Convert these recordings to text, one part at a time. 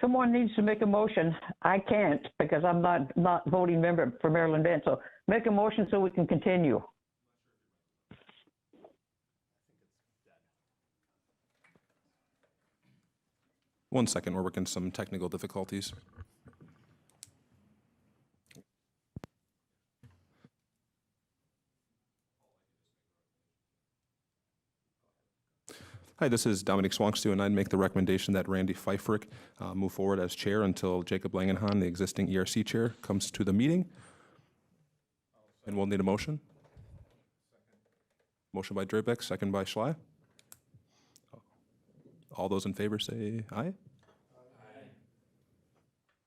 Someone needs to make a motion. I can't because I'm not voting member for Maryland Bend. So make a motion so we can continue. One second, we're working some technical difficulties. Hi, this is Dominic Swankstu, and I'd make the recommendation that Randy Pfeifferich move forward as chair until Jacob Langenhahn, the existing ERC chair, comes to the meeting. And we'll need a motion. Motion by Drabek, second by Schley. All those in favor say aye.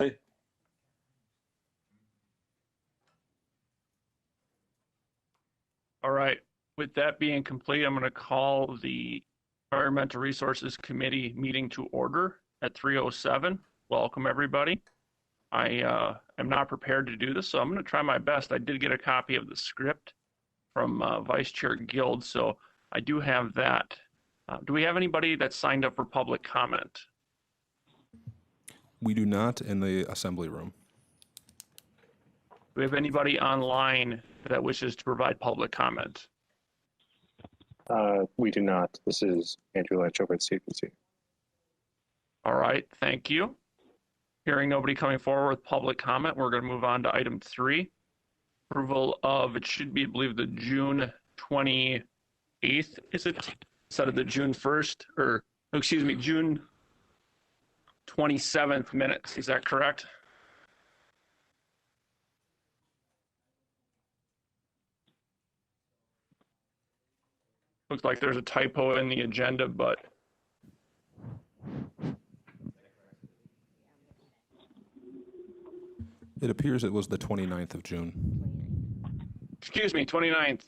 Aye. All right, with that being complete, I'm going to call the Environmental Resources Committee meeting to order at 3:07. Welcome, everybody. I am not prepared to do this, so I'm going to try my best. I did get a copy of the script from Vice Chair Guild, so I do have that. Do we have anybody that signed up for public comment? We do not in the assembly room. Do we have anybody online that wishes to provide public comment? We do not. This is Andrew Lynch over at Cpc. All right, thank you. Hearing nobody coming forward with public comment, we're going to move on to item 3. Approval of, it should be, I believe, the June 28th, is it? Instead of the June 1st, or excuse me, June 27th minutes. Is that correct? Looks like there's a typo in the agenda, but It appears it was the 29th of June. excuse me, 29th.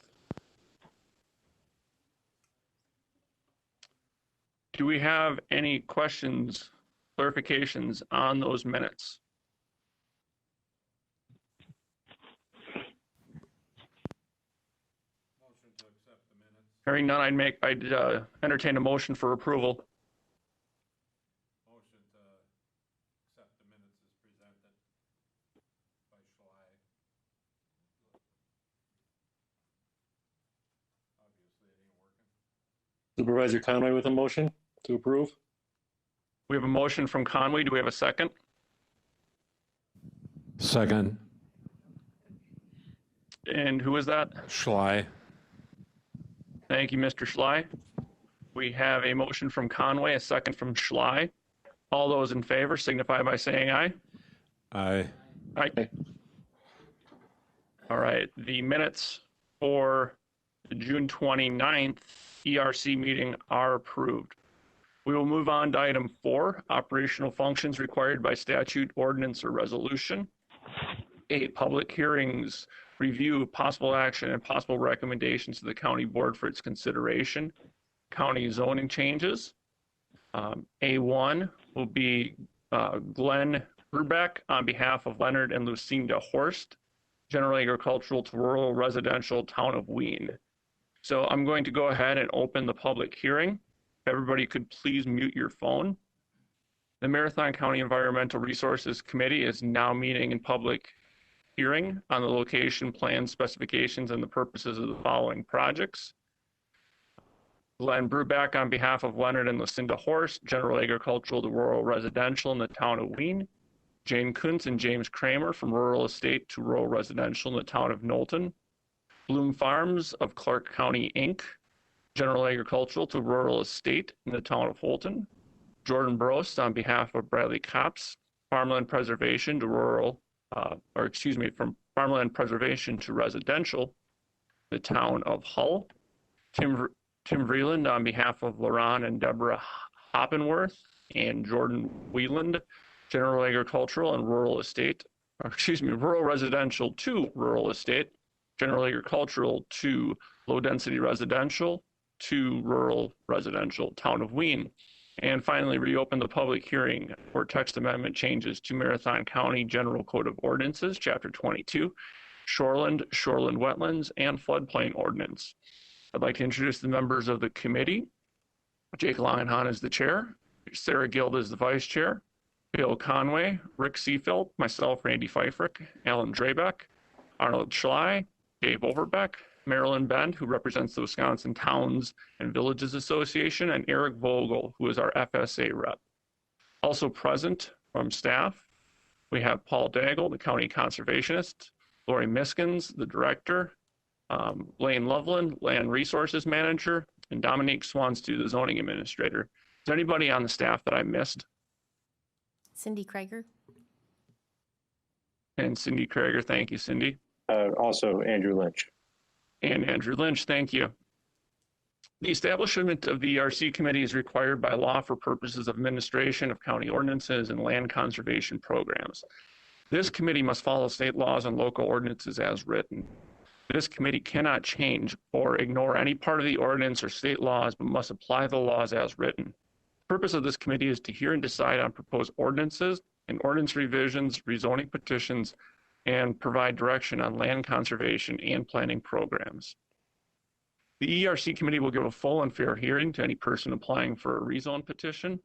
Do we have any questions, clarifications on those minutes? Hearing none, I'd entertain a motion for approval. Motion to accept the minutes as presented by Schley. Obviously, it ain't working. Supervisor Conway with a motion to approve. We have a motion from Conway. Do we have a second? Second. And who is that? Schley. Thank you, Mr. Schley. We have a motion from Conway, a second from Schley. All those in favor signify by saying aye. Aye. Aye. All right, the minutes for the June 29th ERC meeting are approved. We will move on to item 4, operational functions required by statute, ordinance, or resolution. 8, public hearings, review, possible action, and possible recommendations to the county board for its consideration. County zoning changes. A1 will be Glenn Brubeck on behalf of Leonard and Lucinda Horst, general agricultural to rural residential, town of Wien. So I'm going to go ahead and open the public hearing. If everybody could please mute your phone. The Marathon County Environmental Resources Committee is now meeting in public hearing on the location, plan, specifications, and the purposes of the following projects. Glenn Brubeck on behalf of Leonard and Lucinda Horst, general agricultural to rural residential in the town of Wien. Jane Kuntz and James Kramer from rural estate to rural residential in the town of Knowlton. Bloom Farms of Clark County, Inc., general agricultural to rural estate in the town of Holton. Jordan Brost on behalf of Bradley Copps, farmland preservation to rural from farmland preservation to residential, the town of Hull. Tim Vreeland on behalf of Laron and Deborah Hoppenworth and Jordan Wieland, general agricultural and rural estate, rural residential to rural estate, general agricultural to low density residential to rural residential, town of Wien. And finally, reopen the public hearing for text amendment changes to Marathon County General Code of Ordinances, Chapter 22, Shoreland, Shoreland Wetlands, and Floodplain Ordinance. I'd like to introduce the members of the committee. Jake Langenhahn is the chair. Sarah Guild is the vice chair. Bill Conway, Rick Seafeld, myself, Randy Pfeiffer, Alan Drabeck, Arnold Schley, Dave Overbeck, Marilyn Bend, who represents the Wisconsin Towns and Villages Association, and Eric Vogel, who is our FSA rep. Also present from staff, we have Paul Daigle, the county conservationist, Lori Miskins, the director, Lane Loveland, land resources manager, and Dominique Swanstew, the zoning administrator. Is there anybody on the staff that I missed? Cindy Krieger. And Cindy Krieger, thank you, Cindy. Also Andrew Lynch. And Andrew Lynch, thank you. The establishment of the ERC committee is required by law for purposes of administration of county ordinances and land conservation programs. This committee must follow state laws and local ordinances as written. This committee cannot change or ignore any part of the ordinance or state laws, but must apply the laws as written. The purpose of this committee is to hear and decide on proposed ordinances and ordinance revisions, rezoning petitions, and provide direction on land conservation and planning programs. The ERC committee will give a full and fair hearing to any person applying for a rezone petition.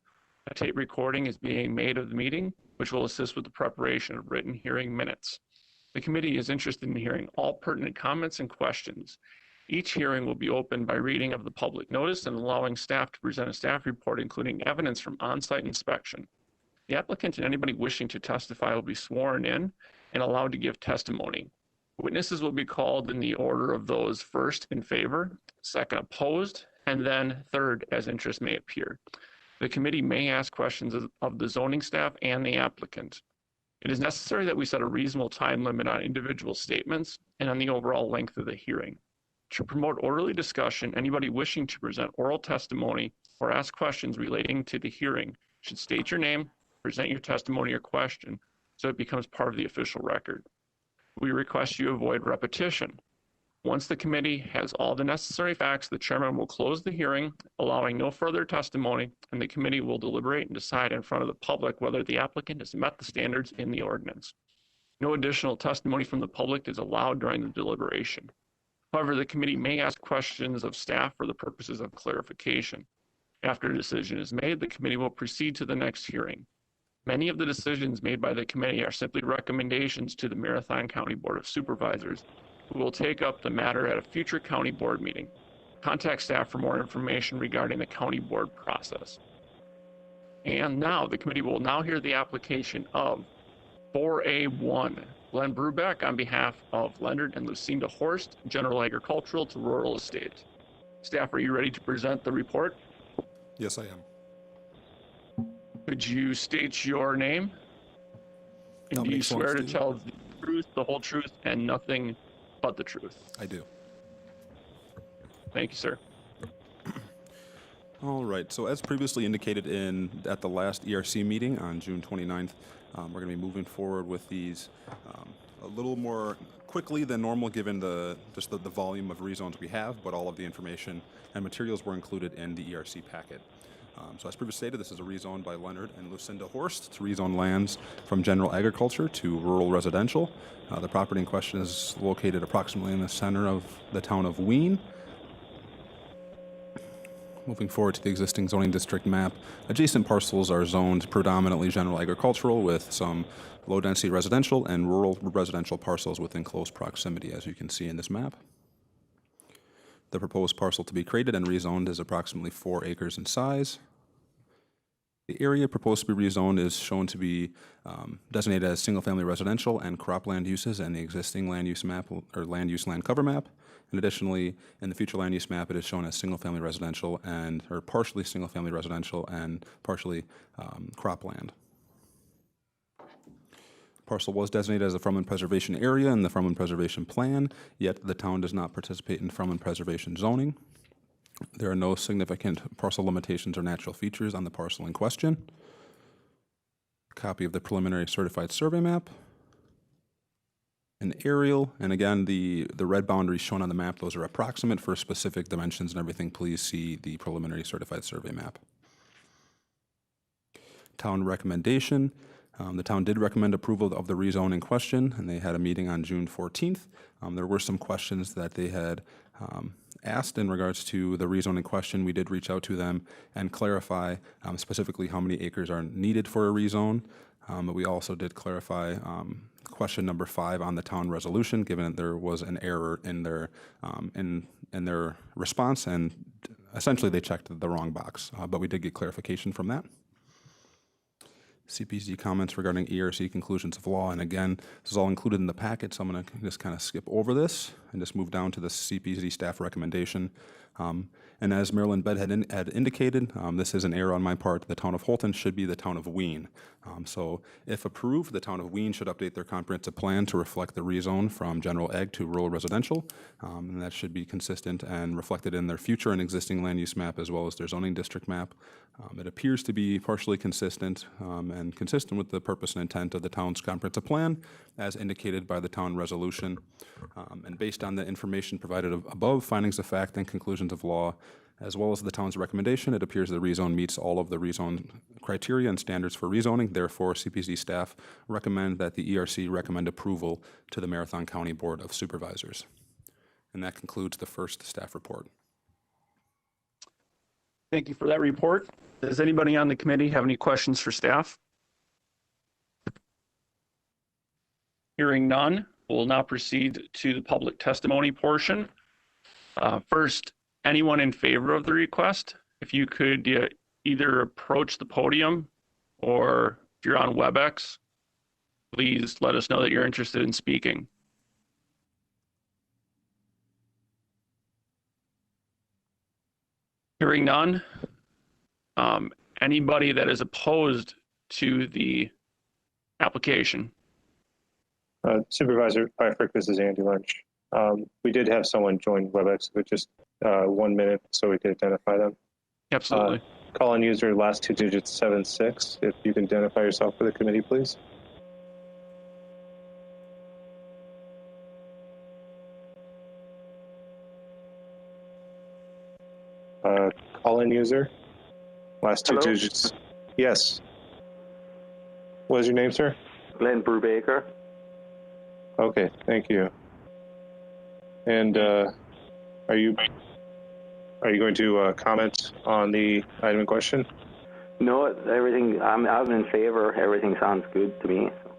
A tape recording is being made of the meeting, which will assist with the preparation of written hearing minutes. The committee is interested in hearing all pertinent comments and questions. Each hearing will be opened by reading of the public notice and allowing staff to present a staff report, including evidence from on-site inspection. The applicant and anybody wishing to testify will be sworn in and allowed to give testimony. Witnesses will be called in the order of those first in favor, second opposed, and then third as interest may appear. The committee may ask questions of the zoning staff and the applicant. It is necessary that we set a reasonable time limit on individual statements and on the overall length of the hearing. To promote orderly discussion, anybody wishing to present oral testimony or ask questions relating to the hearing should state your name, present your testimony or question, so it becomes part of the official record. We request you avoid repetition. Once the committee has all the necessary facts, the chairman will close the hearing, allowing no further testimony, and the committee will deliberate and decide in front of the public whether the applicant has met the standards in the ordinance. No additional testimony from the public is allowed during the deliberation. However, the committee may ask questions of staff for the purposes of clarification. After a decision is made, the committee will proceed to the next hearing. Many of the decisions made by the committee are simply recommendations to the Marathon County Board of Supervisors, who will take up the matter at a future county board meeting. Contact staff for more information regarding the county board process. And now, the committee will now hear the application of 4A1, Glenn Brubeck on behalf of Leonard and Lucinda Horst, General Agricultural to Rural Estate. Staff, are you ready to present the report? Yes, I am. Could you state your name? And do you swear to tell the truth, the whole truth, and nothing but the truth? I do. Thank you, sir. All right, so as previously indicated at the last ERC meeting on June 29th, we're going to be moving forward with these a little more quickly than normal given the volume of rezones we have, but all of the information and materials were included in the ERC packet. So as previously stated, this is a rezone by Leonard and Lucinda Horst to rezone lands from general agriculture to rural residential. The property in question is located approximately in the center of the town of Wien. Moving forward to the existing zoning district map, adjacent parcels are zoned predominantly general agricultural with some low-density residential and rural residential parcels within close proximity, as you can see in this map. The proposed parcel to be created and rezoned is approximately 4 acres in size. The area proposed to be rezoned is shown to be designated as single-family residential and cropland uses in the existing land use map or land use land cover map. And additionally, in the future land use map, it is shown as single-family residential or partially single-family residential and partially cropland. Parcel was designated as a farmland preservation area in the farmland preservation plan, yet the town does not participate in farmland preservation zoning. There are no significant parcel limitations or natural features on the parcel in question. A copy of the preliminary certified survey map. An aerial, and again, the red boundaries shown on the map, those are approximate for specific dimensions and everything. Please see the preliminary certified survey map. Town recommendation. The town did recommend approval of the rezone in question, and they had a meeting on June 14th. There were some questions that they had asked in regards to the rezoning question. We did reach out to them and clarify specifically how many acres are needed for a rezone. But we also did clarify question number 5 on the town resolution, given that there was an error in their response, and essentially they checked the wrong box. But we did get clarification from that. CPC comments regarding ERC conclusions of law, and again, this is all included in the packet, so I'm going to just kind of skip over this and just move down to the CPC staff recommendation. And as Marilyn Bed had indicated, this is an error on my part. The town of Holton should be the town of Wien. So if approved, the town of Wien should update their comprehensive plan to reflect the rezone from general ag to rural residential. And that should be consistent and reflected in their future and existing land use map as well as their zoning district map. It appears to be partially consistent and consistent with the purpose and intent of the town's comprehensive plan as indicated by the town resolution. And based on the information provided above, findings of fact and conclusions of law, as well as the town's recommendation, it appears the rezone meets all of the rezone criteria and standards for rezoning. Therefore, CPC staff recommend that the ERC recommend approval to the Marathon County Board of Supervisors. And that concludes the first staff report. Thank you for that report. Does anybody on the committee have any questions for staff? Hearing none, we'll now proceed to the public testimony portion. First, anyone in favor of the request, if you could either approach the podium or if you're on WebEx, please let us know that you're interested in speaking. Hearing none, anybody that is opposed to the application? Supervisor Pfeiffer, this is Andy Lynch. We did have someone join WebEx with just 1 minute so we could identify them. Absolutely. Call-in user, last 2 digits, 76. If you can identify yourself for the committee, please. Call-in user, last 2 digits. Yes. What is your name, sir? Glenn Brubaker. Okay, thank you. And are you going to comment on the item in question? No, everything, I'm in favor. Everything sounds good to me. So.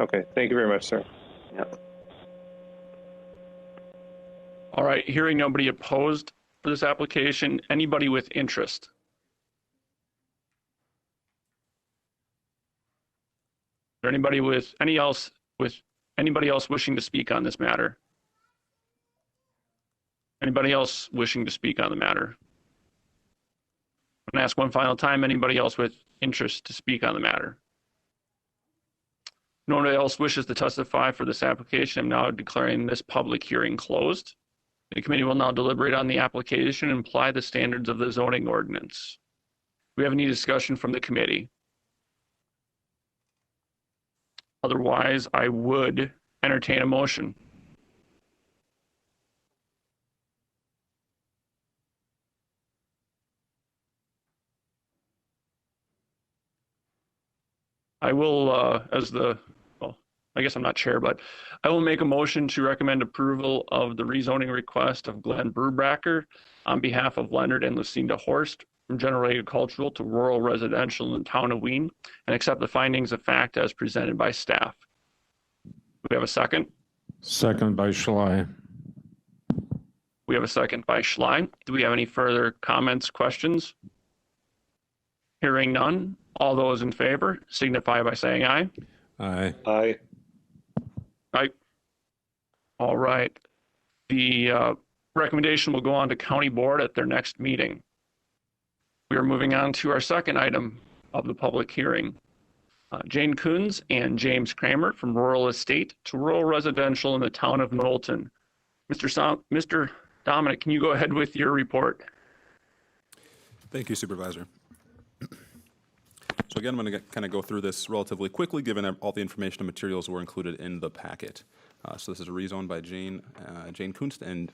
Okay, thank you very much, sir. Yep. All right, hearing nobody opposed for this application, anybody with interest? Is there anybody else wishing to speak on this matter? Anybody else wishing to speak on the matter? I'm going to ask one final time, anybody else with interest to speak on the matter? No one else wishes to testify for this application. I'm now declaring this public hearing closed. The committee will now deliberate on the application and apply the standards of the zoning ordinance. Do we have any discussion from the committee? Otherwise, I would entertain a motion. I will, I guess I'm not chair, but I will make a motion to recommend approval of the rezoning request of Glenn Brubaker on behalf of Leonard and Lucinda Horst from general agricultural to rural residential in the town of Wien, and accept the findings of fact as presented by staff. Do we have a second? Second by Schley. We have a second by Schley. Do we have any further comments, questions? Hearing none, all those in favor signify by saying aye. Aye. Aye. Aye. All right. The recommendation will go on to county board at their next meeting. We are moving on to our second item of the public hearing. Jane Coons and James Kramer from rural estate to rural residential in the town of Knowlton. Mr. Dominic, can you go ahead with your report? Thank you, Supervisor. So again, I'm going to kind of go through this relatively quickly, given all the information and materials were included in the packet. So this is a rezone by Jane Kunst and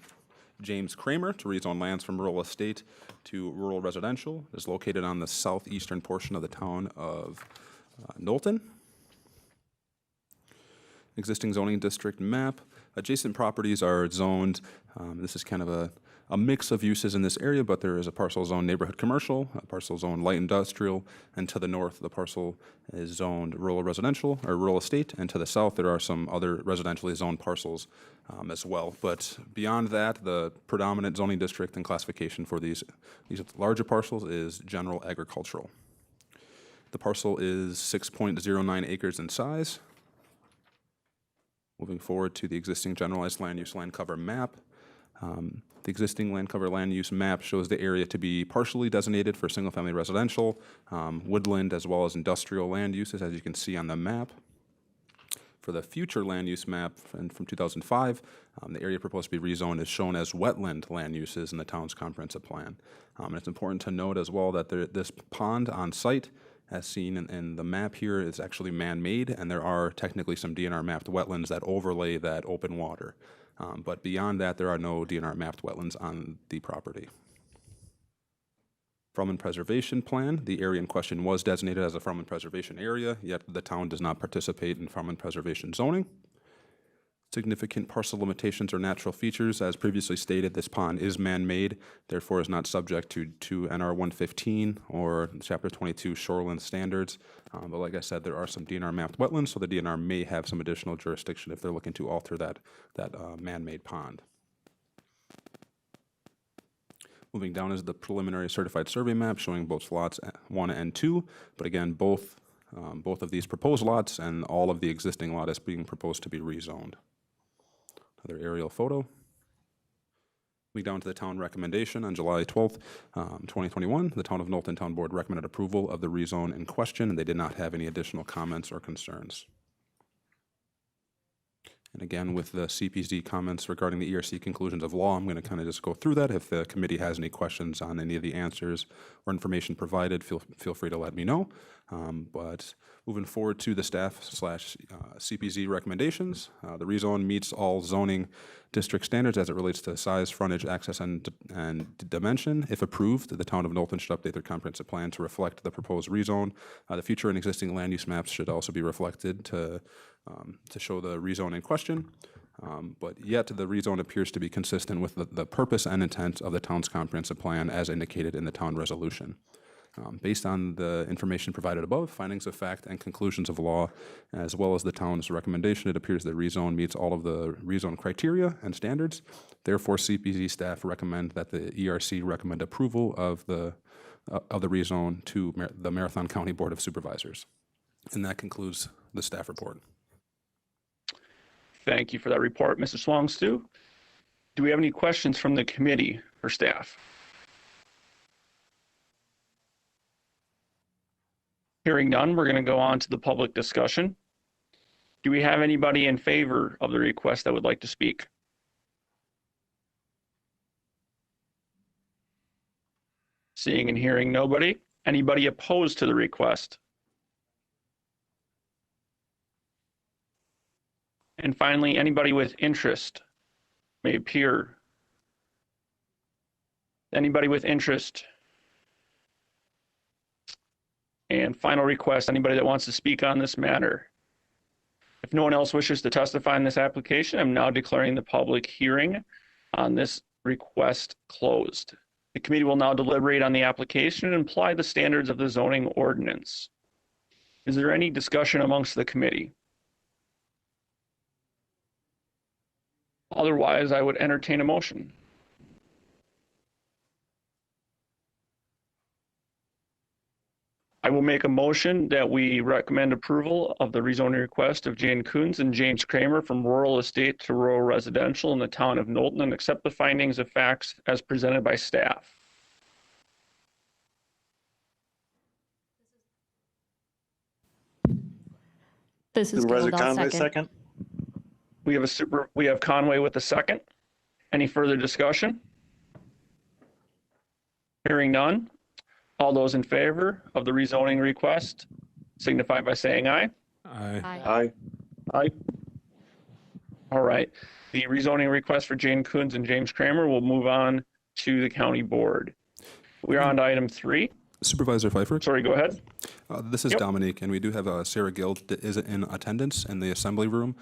James Kramer to rezone lands from rural estate to rural residential. It is located on the southeastern portion of the town of Knowlton. Existing zoning district map. Adjacent properties are zoned. This is kind of a mix of uses in this area, but there is a parcel zone neighborhood commercial, a parcel zone light industrial, and to the north, the parcel is zoned rural residential or rural estate, and to the south, there are some other residentially zoned parcels as well. But beyond that, the predominant zoning district and classification for these larger parcels is general agricultural. The parcel is 6.09 acres in size. Moving forward to the existing generalized land use land cover map. The existing land cover land use map shows the area to be partially designated for single-family residential, woodland, as well as industrial land uses, as you can see on the map. For the future land use map from 2005, the area proposed to be rezoned is shown as wetland land uses in the town's comprehensive plan. And it's important to note as well that this pond on site, as seen in the map here, is actually man-made, and there are technically some DNR mapped wetlands that overlay that open water. But beyond that, there are no DNR mapped wetlands on the property. From and preservation plan, the area in question was designated as a from and preservation area, yet the town does not participate in from and preservation zoning. Significant parcel limitations or natural features, as previously stated, this pond is man-made, therefore is not subject to NR 115 or Chapter 22 shoreline standards. But like I said, there are some DNR mapped wetlands, so the DNR may have some additional jurisdiction if they're looking to alter that man-made pond. Moving down is the preliminary certified survey map showing both lots 1 and 2, but again, both of these proposed lots and all of the existing lot is being proposed to be rezoned. Another aerial photo. Moving down to the town recommendation on July 12th, 2021, the Town of Knowlton Town Board recommended approval of the rezone in question, and they did not have any additional comments or concerns. And again, with the CPC comments regarding the ERC conclusions of law, I'm going to kind of just go through that. If the committee has any questions on any of the answers or information provided, feel free to let me know. But moving forward to the staff/CPC recommendations, the rezone meets all zoning district standards as it relates to size, frontage, access, and dimension. If approved, the Town of Knowlton should update their comprehensive plan to reflect the proposed rezone. The future and existing land use maps should also be reflected to show the rezone in question. But yet the rezone appears to be consistent with the purpose and intent of the town's comprehensive plan as indicated in the town resolution. Based on the information provided above, findings of fact and conclusions of law, as well as the town's recommendation, it appears that rezone meets all of the rezone criteria and standards. Therefore, CPC staff recommend that the ERC recommend approval of the rezone to the Marathon County Board of Supervisors. And that concludes the staff report. Thank you for that report, Mr. Swangstu. Do we have any questions from the committee for staff? Hearing none, we're going to go on to the public discussion. Do we have anybody in favor of the request that would like to speak? Seeing and hearing nobody. Anybody opposed to the request? And finally, anybody with interest may appear. Anybody with interest? And final request, anybody that wants to speak on this matter? If no one else wishes to testify in this application, I'm now declaring the public hearing on this request closed. The committee will now deliberate on the application and apply the standards of the zoning ordinance. Is there any discussion amongst the committee? Otherwise, I would entertain a motion. I will make a motion that we recommend approval of the rezoning request of Jane Coons and James Kramer from rural estate to rural residential in the town of Knowlton and accept the findings of facts as presented by staff. This is Supervisor Gould, I'll Conway, second. second. We have Conway with a second. Any further discussion? Hearing none. All those in favor of the rezoning request signify by saying aye. Aye. Aye. Aye. All right. The rezoning request for Jane Coons and James Kramer will move on to the county board. We're on to item 3. Supervisor Pfeiffer? Sorry, go ahead. This is Yep. Dominique, and we do have Sarah Gill that is in attendance in the assembly room.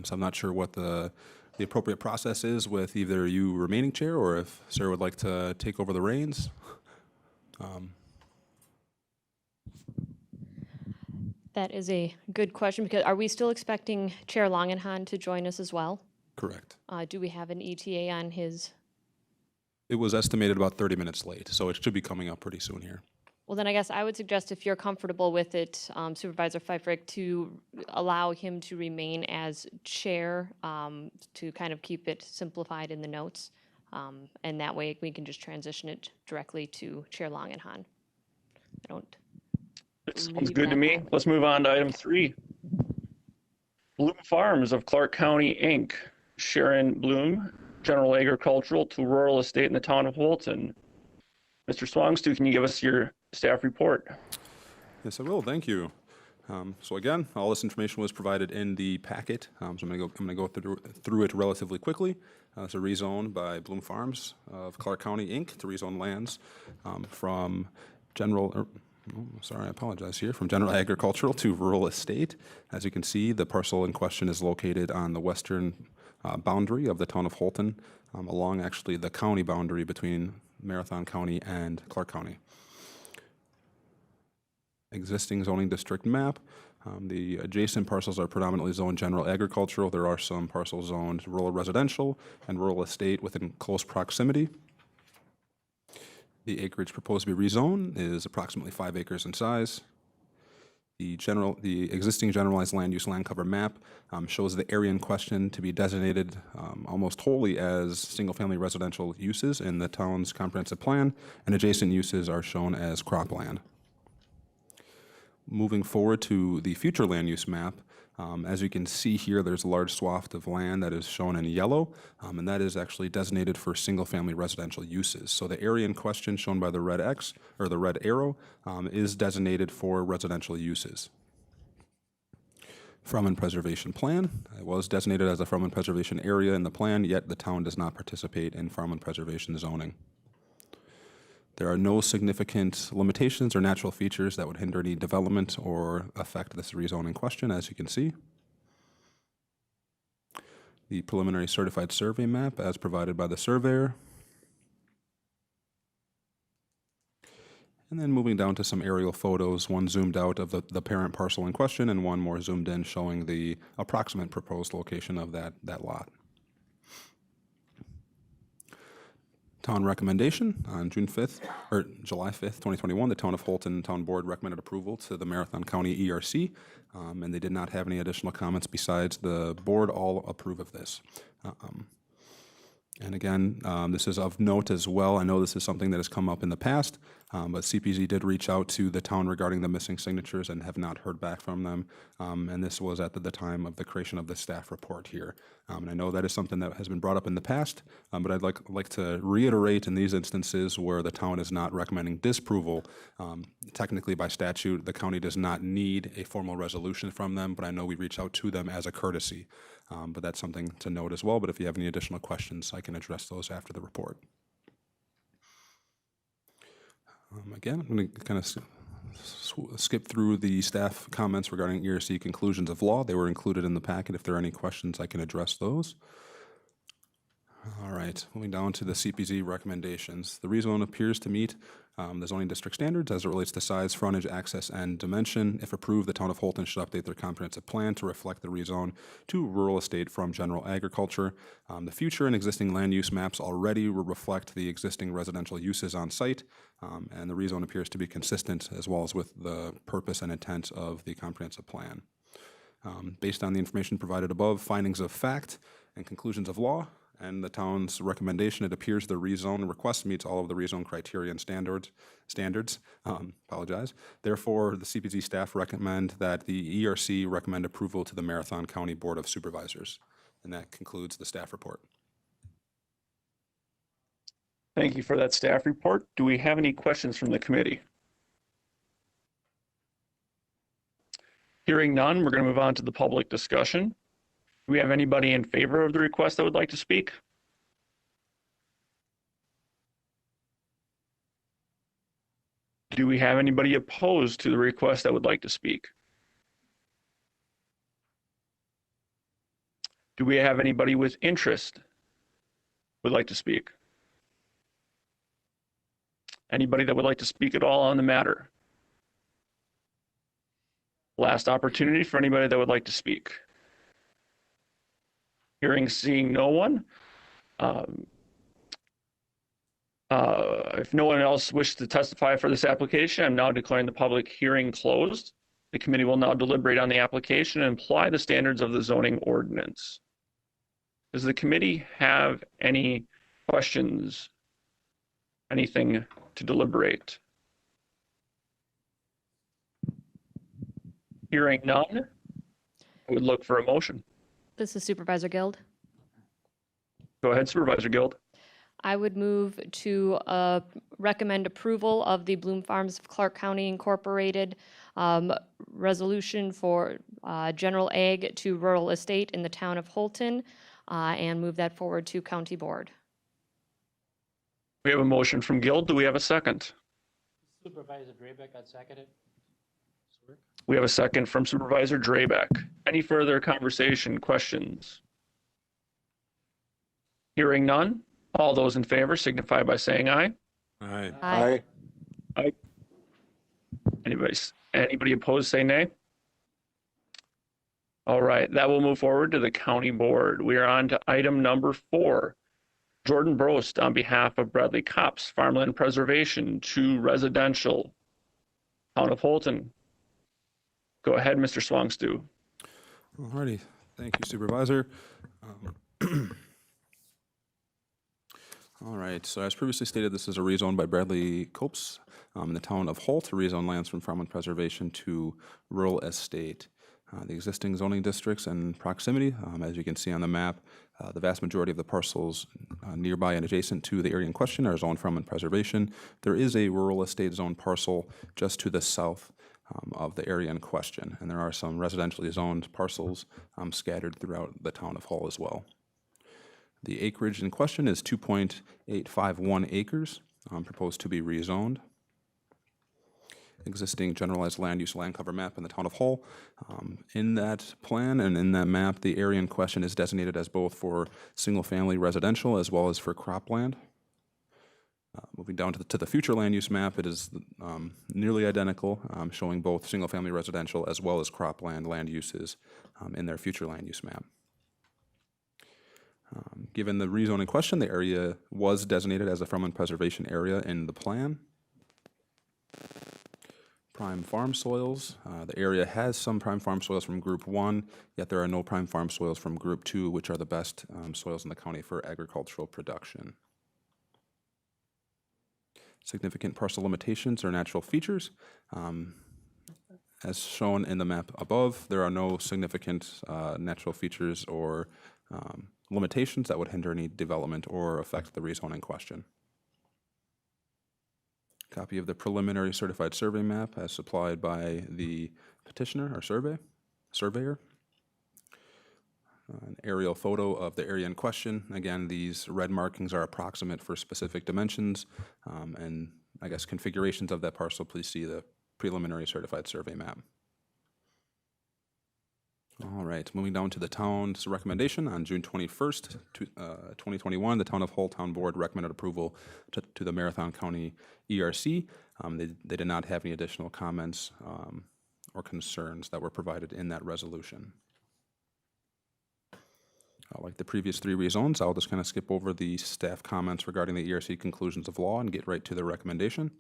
So I'm not sure what the the appropriate process is with either you remaining chair or if Sarah would like to take over the reins. That is a good question, because are we still expecting Chair Longenhan to join us as well? Correct. Do we have an ETA on his? It was estimated about 30 minutes late, so it should be coming up pretty soon here. Well, then I guess I would suggest, if you're comfortable with it, Supervisor Pfeiffer, to allow him to remain as chair, to kind of keep it simplified in the notes. And that way we can just transition it directly to Chair Longenhan. I don't. It sounds believe good to that me. happened. Let's move on to item 3. Bloom Farms of Clark County, Inc. Sharon Bloom, General Agricultural to Rural Estate in the town of Holton. Mr. Swangstu, can you give us your staff report? Yes, I will. Thank you. So again, all this information was provided in the packet. So I'm going to go through it relatively quickly. It's a rezone by Bloom Farms of Clark County, Inc. to rezone lands from general. I apologize here. From general agricultural to rural estate. As you can see, the parcel in question is located on the western boundary of the town of Holton, along actually the county boundary between Marathon County and Clark County. Existing zoning district map. The adjacent parcels are predominantly zoned general agricultural. There are some parcels zoned rural residential and rural estate within close proximity. The acreage proposed to be rezoned is approximately 5 acres in size. The existing generalized land use land cover map shows the area in question to be designated almost wholly as single-family residential uses in the town's comprehensive plan, and adjacent uses are shown as cropland. Moving forward to the future land use map, as you can see here, there's a large swath of land that is shown in yellow, and that is actually designated for single-family residential uses. So the area in question, shown by the red X, or the red arrow, is designated for residential uses. From and preservation plan. It was designated as a from and preservation area in the plan, yet the town does not participate in farm and preservation zoning. There are no significant limitations or natural features that would hinder any development or affect this rezoning question, as you can see. The preliminary certified survey map as provided by the surveyor. And then moving down to some aerial photos, one zoomed out of the parent parcel in question and one more zoomed in showing the approximate proposed location of that lot. Town recommendation on July 5th, 2021, the Town of Holton Town Board recommended approval to the Marathon County ERC, and they did not have any additional comments besides the board all approve of this. And again, this is of note as well. I know this is something that has come up in the past, but CPZ did reach out to the town regarding the missing signatures and have not heard back from them. And this was at the time of the creation of the staff report here. And I know that is something that has been brought up in the past, but I'd like to reiterate in these instances where the town is not recommending disapproval. Technically, by statute, the county does not need a formal resolution from them, but I know we reach out to them as a courtesy. But that's something to note as well. But if you have any additional questions, I can address those after the report. Again, I'm going to kind of skip through the staff comments regarding ERC conclusions of law. They were included in the packet. If there are any questions, I can address those. All right, moving down to the CPC recommendations. The rezone appears to meet the zoning district standards as it relates to size, frontage, access, and dimension. If approved, the town of Holton should update their comprehensive plan to reflect the rezone to rural estate from general agriculture. The future and existing land use maps already will reflect the existing residential uses on site, and the rezone appears to be consistent as well as with the purpose and intent of the comprehensive plan. Based on the information provided above, findings of fact and conclusions of law, and the town's recommendation, it appears the rezone request meets all of the rezone criteria and standards. Therefore, the CPC staff recommend that the ERC recommend approval to the Marathon County Board of Supervisors. And that concludes the staff report. Thank you for that staff report. Do we have any questions from the committee? Hearing none, we're going to move on to the public discussion. Do we have anybody in favor of the request that would like to speak? Do we have anybody opposed to the request that would like to speak? Do we have anybody with interest would like to speak? Anybody that would like to speak at all on the matter? Last opportunity for anybody that would like to speak. Seeing no one. If no one else wishes to testify for this application, I'm now declaring the public hearing closed. The committee will now deliberate on the application and apply the standards of the zoning ordinance. Does the committee have any questions? Anything to deliberate? Hearing none, I would look for a motion. This is Supervisor Guild. Go ahead, Supervisor Guild. I would move to recommend approval of the Bloom Farms of Clark County Incorporated resolution for general ag to rural estate in the town of Holton and move that forward to county board. We have a motion from Guild. Do we have a second? Supervisor Drabeck, I'd second it. We have a second from Supervisor Drabeck. Any further conversation, questions? Hearing none. All those in favor signify by saying aye. Aye. Aye. Aye. Anybody opposed, say nay. All right, that will move forward to the county board. We are on to item number 4. Jordan Brost on behalf of Bradley Copps, Farmland Preservation to Residential, Town of Holton. Go ahead, Mr. Swangstu. All righty. Thank you, Supervisor. All right, so as previously stated, this is a rezone by Bradley Copps in the town of Holt to rezone lands from farmland preservation to rural estate. The existing zoning districts and proximity, as you can see on the map, the vast majority of the parcels nearby and adjacent to the area in question are zoned farmland preservation. There is a rural estate zone parcel just to the south of the area in question, and there are some residentially zoned parcels scattered throughout the town of Hull as well. The acreage in question is 2.851 acres, proposed to be rezoned. Existing generalized land use land cover map in the town of Hull. In that plan and in that map, the area in question is designated as both for single-family residential as well as for cropland. Moving down to the future land use map, it is nearly identical, showing both single-family residential as well as cropland land uses in their future land use map. Given the rezone in question, the area was designated as a farmland preservation area in the plan. Prime farm soils. The area has some prime farm soils from Group 1, yet there are no prime farm soils from Group 2, which are the best soils in the county for agricultural production. Significant parcel limitations or natural features. As shown in the map above, there are no significant natural features or limitations that would hinder any development or affect the rezone in question. Copy of the preliminary certified survey map as supplied by the petitioner or surveyor. An aerial photo of the area in question. Again, these red markings are approximate for specific dimensions and I guess configurations of that parcel. Please see the preliminary certified survey map. All right, moving down to the town's recommendation. On June 21st, 2021, the Town of Hull Town Board recommended approval to the Marathon County ERC. They did not have any additional comments or concerns that were provided in that resolution. Like the previous 3 rezones, I'll just kind of skip over the staff comments regarding the ERC conclusions of law and get right to the recommendation.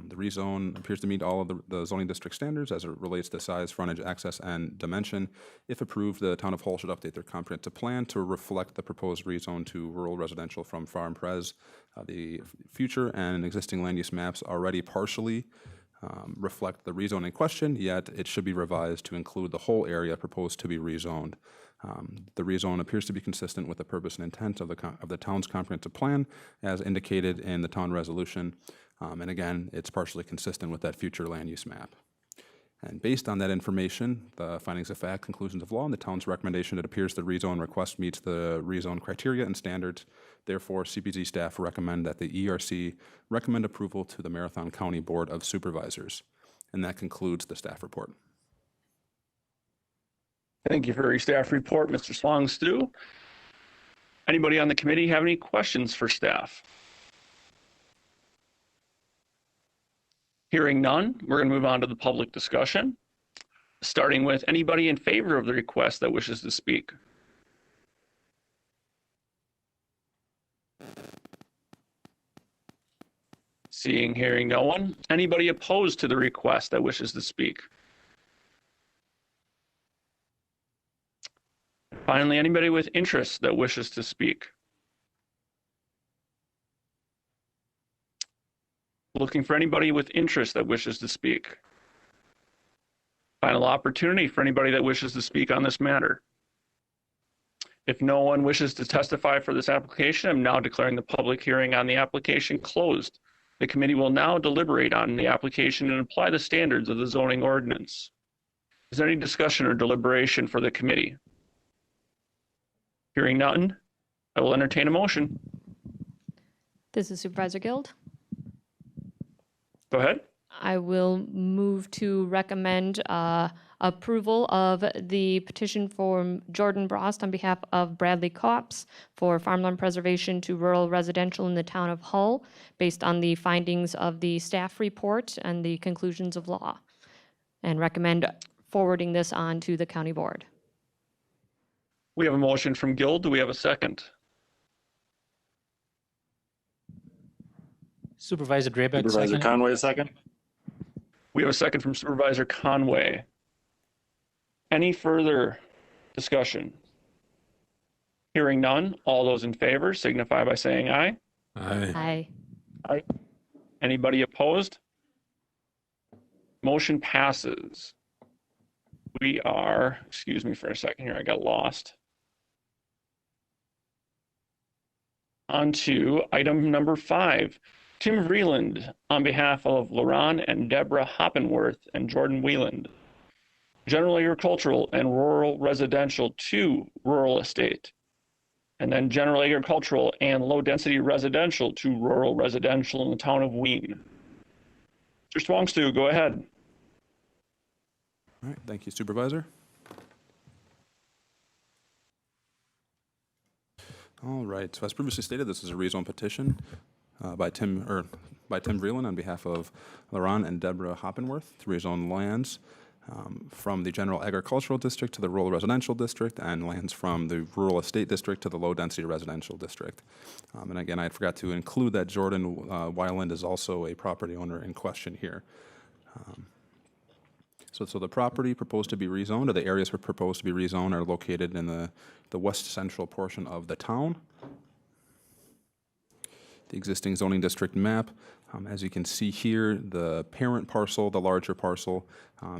The rezone appears to meet all of the zoning district standards as it relates to size, frontage, access, and dimension. If approved, the Town of Hull should update their comprehensive plan to reflect the proposed rezone to rural residential from farm pres. The future and existing land use maps already partially reflect the rezone in question, yet it should be revised to include the whole area proposed to be rezoned. The rezone appears to be consistent with the purpose and intent of the town's comprehensive plan as indicated in the town resolution. And again, it's partially consistent with that future land use map. And based on that information, the findings of fact, conclusions of law, and the town's recommendation, it appears the rezone request meets the rezone criteria and standards. Therefore, Cpc staff recommend that the ERC recommend approval to the Marathon County Board of Supervisors. And that concludes the staff report. Thank you for your staff report, Mr. Slongstu. Anybody on the committee have any questions for staff? Hearing none, we're going to move on to the public discussion, starting with anybody in favor of the request that wishes to speak. Seeing, hearing no one. Anybody opposed to the request that wishes to speak? Finally, anybody with interest that wishes to speak? Looking for anybody with interest that wishes to speak. Final opportunity for anybody that wishes to speak on this matter. If no one wishes to testify for this application, I'm now declaring the public hearing on the application closed. The committee will now deliberate on the application and apply the standards of the zoning ordinance. Is there any discussion or deliberation for the committee? Hearing none, I will entertain a motion. This is Supervisor Guild. Go ahead. I will move to recommend approval of the petition from Jordan Brost on behalf of Bradley Copps for farmland preservation to rural residential in the town of Hull, based on the findings of the staff report and the conclusions of law, and recommend forwarding this on to the county board. We have a motion from Guild. Do we have a second? Supervisor Drabeck, Supervisor second. Conway, second. We have a second from Supervisor Conway. Any further discussion? Hearing none, all those in favor signify by saying aye. Aye. Aye. Anybody opposed? Motion passes. We are, excuse me for a second here, I got lost. On to item number 5. Tim Vreeland on behalf of Lauren and Deborah Hoppenworth and Jordan Wieland. General agricultural and rural residential to rural estate. And then general agricultural and low density residential to rural residential in the town of Wien. Mr. Swangstu, go ahead. All right, thank you, Supervisor. All right, so as previously stated, this is a rezone petition by Tim Vreeland on behalf of Lauren and Deborah Hoppenworth to rezone lands from the general agricultural district to the rural residential district, and lands from the rural estate district to the low density residential district. And again, I forgot to include that Jordan Wieland is also a property owner in question here. So the property proposed to be rezoned, or the areas proposed to be rezoned, are located in the west central portion of the town. The existing zoning district map, as you can see here, the parent parcel, the larger parcel,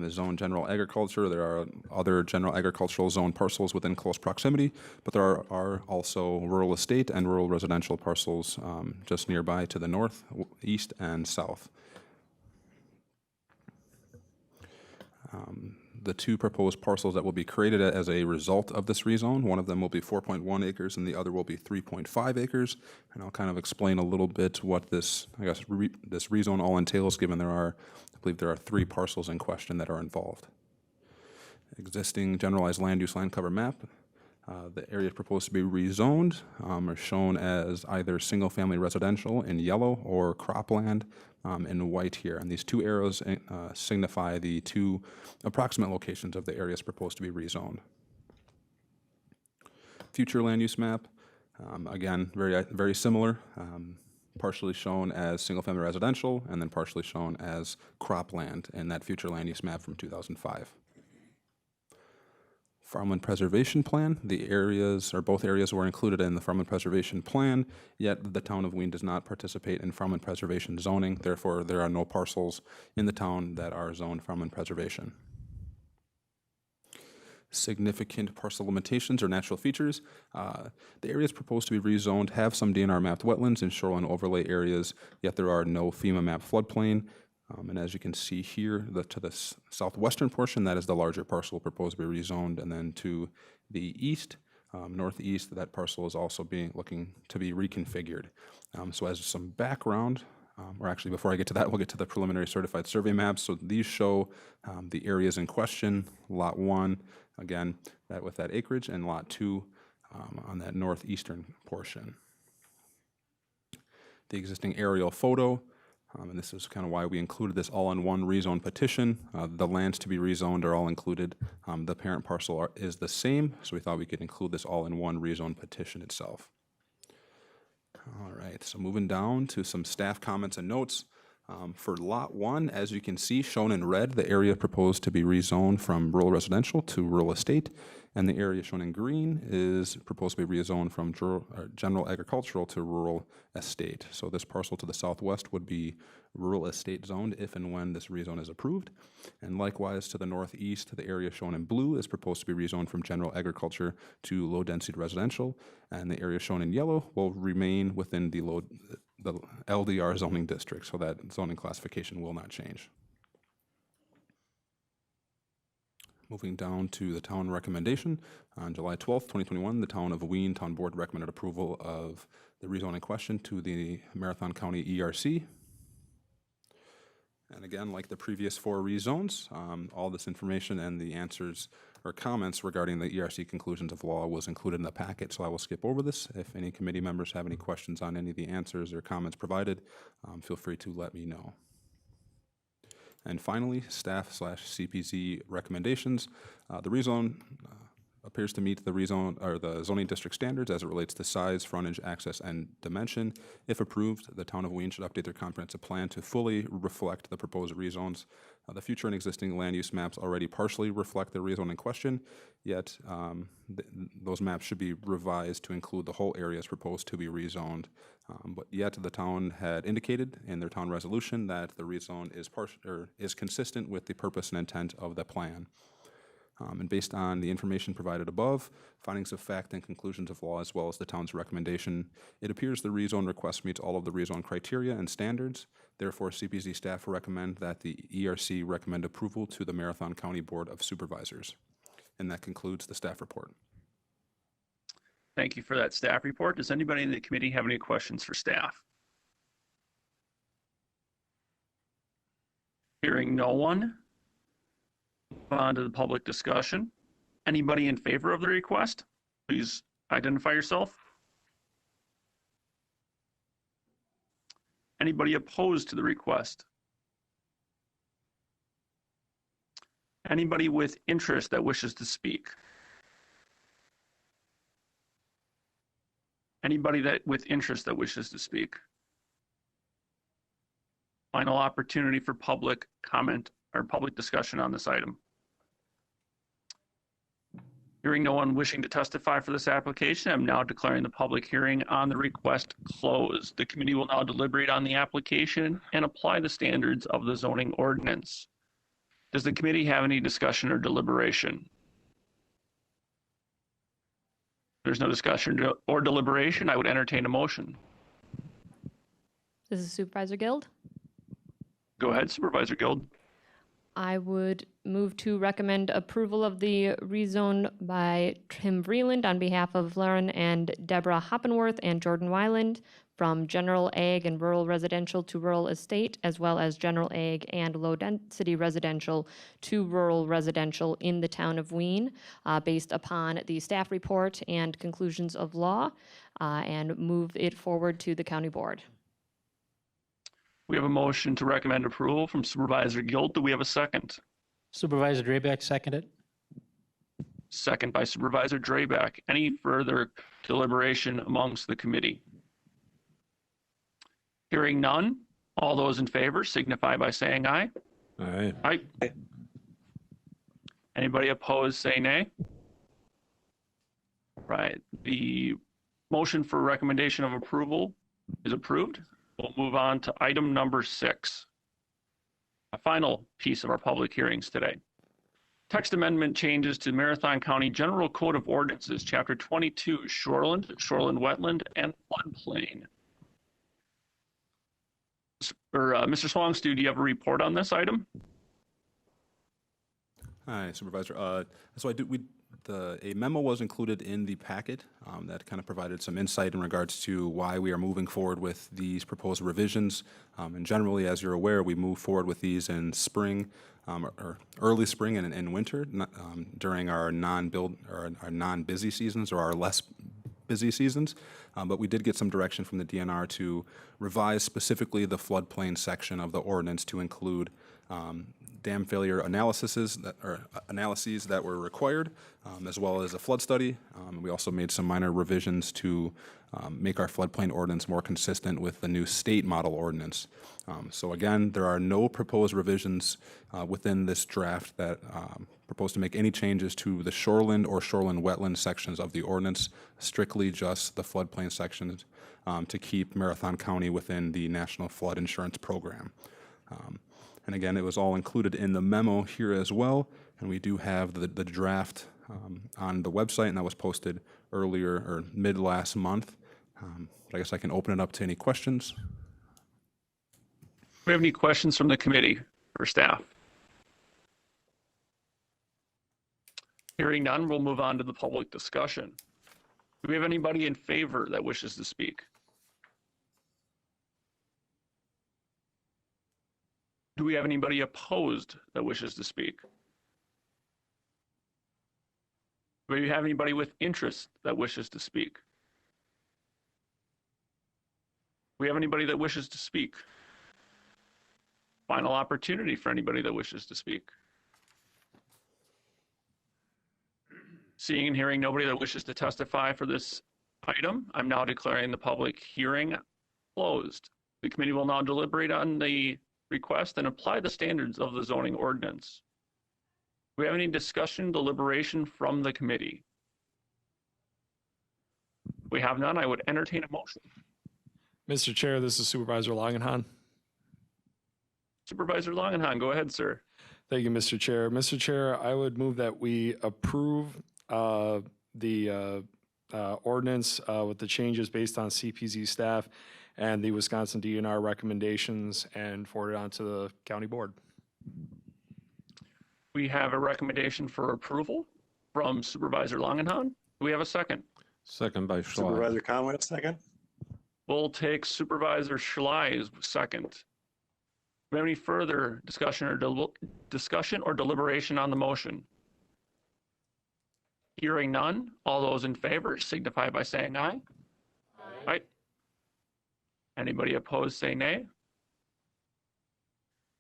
is zoned general agriculture. There are other general agricultural zone parcels within close proximity, but there are also rural estate and rural residential parcels just nearby to the north, east, and south. The two proposed parcels that will be created as a result of this rezone, one of them will be 4.1 acres and the other will be 3.5 acres. And I'll kind of explain a little bit what this, this rezone all entails, given I believe there are 3 parcels in question that are involved. Existing generalized land use land cover map. The areas proposed to be rezoned are shown as either single-family residential in yellow or cropland in white here. And these 2 arrows signify the 2 approximate locations of the areas proposed to be rezoned. Future land use map, again, very similar, partially shown as single-family residential and then partially shown as cropland in that future land use map from 2005. Farmland Preservation Plan. The areas, or both areas, were included in the Farmland Preservation Plan, yet the town of Wien does not participate in farmland preservation zoning. Therefore, there are no parcels in the town that are zoned farmland preservation. Significant parcel limitations or natural features. The areas proposed to be rezoned have some DNR mapped wetlands and shoreline overlay areas, yet there are no FEMA mapped floodplain. And as you can see here, to the southwestern portion, that is the larger parcel proposed to be rezoned, and then to the east, northeast, that parcel is also looking to be reconfigured. So as some background, or actually before I get to that, we'll get to the preliminary certified survey maps. So these show the areas in question, Lot 1, again, that with that acreage, and Lot 2 on that northeastern portion. The existing aerial photo, and this is kind of why we included this all in one rezone petition. The lands to be rezoned are all included. The parent parcel is the same, so we thought we could include this all in one rezone petition itself. All right, so moving down to some staff comments and notes. For Lot 1, as you can see, shown in red, the area proposed to be rezoned from rural residential to rural estate, and the area shown in green is proposed to be rezoned from general agricultural to rural estate. So this parcel to the southwest would be rural estate zoned if and when this rezone is approved. And likewise to the northeast, the area shown in blue is proposed to be rezoned from general agriculture to low density residential, and the area shown in yellow will remain within the LDR zoning district, so that zoning classification will not change. Moving down to the town recommendation, on July 12th, 2021, the town of Wayne Town Board recommended approval of the rezoning question to the Marathon County ERC. And again, like the previous 4 rezones, all this information and the answers or comments regarding the ERC conclusions of law was included in the packet, so I will skip over this. If any committee members have any questions on any of the answers or comments provided, feel free to let me know. And finally, staff/CPC recommendations. The rezone appears to meet the rezone or the zoning district standards as it relates to size, frontage, access, and dimension. If approved, the town of Wayne should update their comprehensive plan to fully reflect the proposed rezones. The future and existing land use maps already partially reflect the rezone in question, yet those maps should be revised to include the whole areas proposed to be rezoned. But yet the town had indicated in their town resolution that the rezone is consistent with the purpose and intent of the plan. And based on the information provided above, findings of fact and conclusions of law, as well as the town's recommendation, it appears the rezone request meets all of the rezone criteria and standards. Therefore, CPC staff recommend that the ERC recommend approval to the Marathon County Board of Supervisors. And that concludes the staff report. Thank you for that staff report. Does anybody in the committee have any questions for staff? Hearing no one, move on to the public discussion. Anybody in favor of the request? Please identify yourself. Anybody opposed to the request? Anybody with interest that wishes to speak? Anybody with interest that wishes to speak? Final opportunity for public comment or public discussion on this item. Hearing no one wishing to testify for this application, I'm now declaring the public hearing on the request closed. The committee will now deliberate on the application and apply the standards of the zoning ordinance. Does the committee have any discussion or deliberation? There's no discussion or deliberation. I would entertain a motion. This is Supervisor Guild. Go ahead, Supervisor Guild. I would move to recommend approval of the rezone by Tim Vreeland on behalf of Lauren and Deborah Hoppenworth and Jordan Weiland from general ag and rural residential to rural estate, as well as general ag and low density residential to rural residential in the town of Wayne, based upon the staff report and conclusions of law, and move it forward to the county board. We have a motion to recommend approval from Supervisor Guild. Do we have a second? Supervisor Drabeck, seconded. Second by Supervisor Drabeck. Any further deliberation amongst the committee? Hearing none, all those in favor signify by saying aye. Aye. Aye. Anybody opposed, say nay. Right. The motion for recommendation of approval is approved. We'll move on to item number 6, a final piece of our public hearings today. Text amendment changes to Marathon County General Code of Ordinances, Chapter 22, Shoreland, Wetland, and Floodplain. Mr. Swangstu, do you have a report on this item? Hi, Supervisor. So we A memo was included in the packet that kind of provided some insight in regards to why we are moving forward with these proposed revisions. And generally, as you're aware, we move forward with these in spring or early spring and winter during our non-busy seasons or our less busy seasons. But we did get some direction from the DNR to revise specifically the floodplain section of the ordinance to include dam failure analyses that were required, as well as a flood study. We also made some minor revisions to make our floodplain ordinance more consistent with the new state model ordinance. So again, there are no proposed revisions within this draft that propose to make any changes to the shoreland or shoreland wetland sections of the ordinance, strictly just the floodplain sections to keep Marathon County within the National Flood Insurance Program. And again, it was all included in the memo here as well, and we do have the draft on the website, and that was posted earlier or mid last month. But I guess I can open it up to any questions. Do we have any questions from the committee or staff? Hearing none, we'll move on to the public discussion. Do we have anybody in favor that wishes to speak? Do we have anybody opposed that wishes to speak? Do we have anybody with interest that wishes to speak? Do we have anybody that wishes to speak? Final opportunity for anybody that wishes to speak. Seeing and hearing nobody that wishes to testify for this item, I'm now declaring the public hearing closed. The committee will now deliberate on the request and apply the standards of the zoning ordinance. Do we have any discussion, deliberation from the committee? If we have none, I would entertain a motion. Mr. Chair, this is Supervisor Langenhan. Supervisor Langenhan, go ahead, sir. Thank you, Mr. Chair. Mr. Chair, I would move that we approve the ordinance with the changes based on CPC staff and the Wisconsin DNR recommendations and forward it on to the county board. We have a recommendation for approval from Supervisor Langenhan. Do we have a second? Second by Schley. Supervisor Conway, second. We'll take Supervisor Schley's second. Do we have any further discussion or deliberation on the motion? Hearing none, all those in favor signify by saying aye. Aye. Anybody opposed, say nay.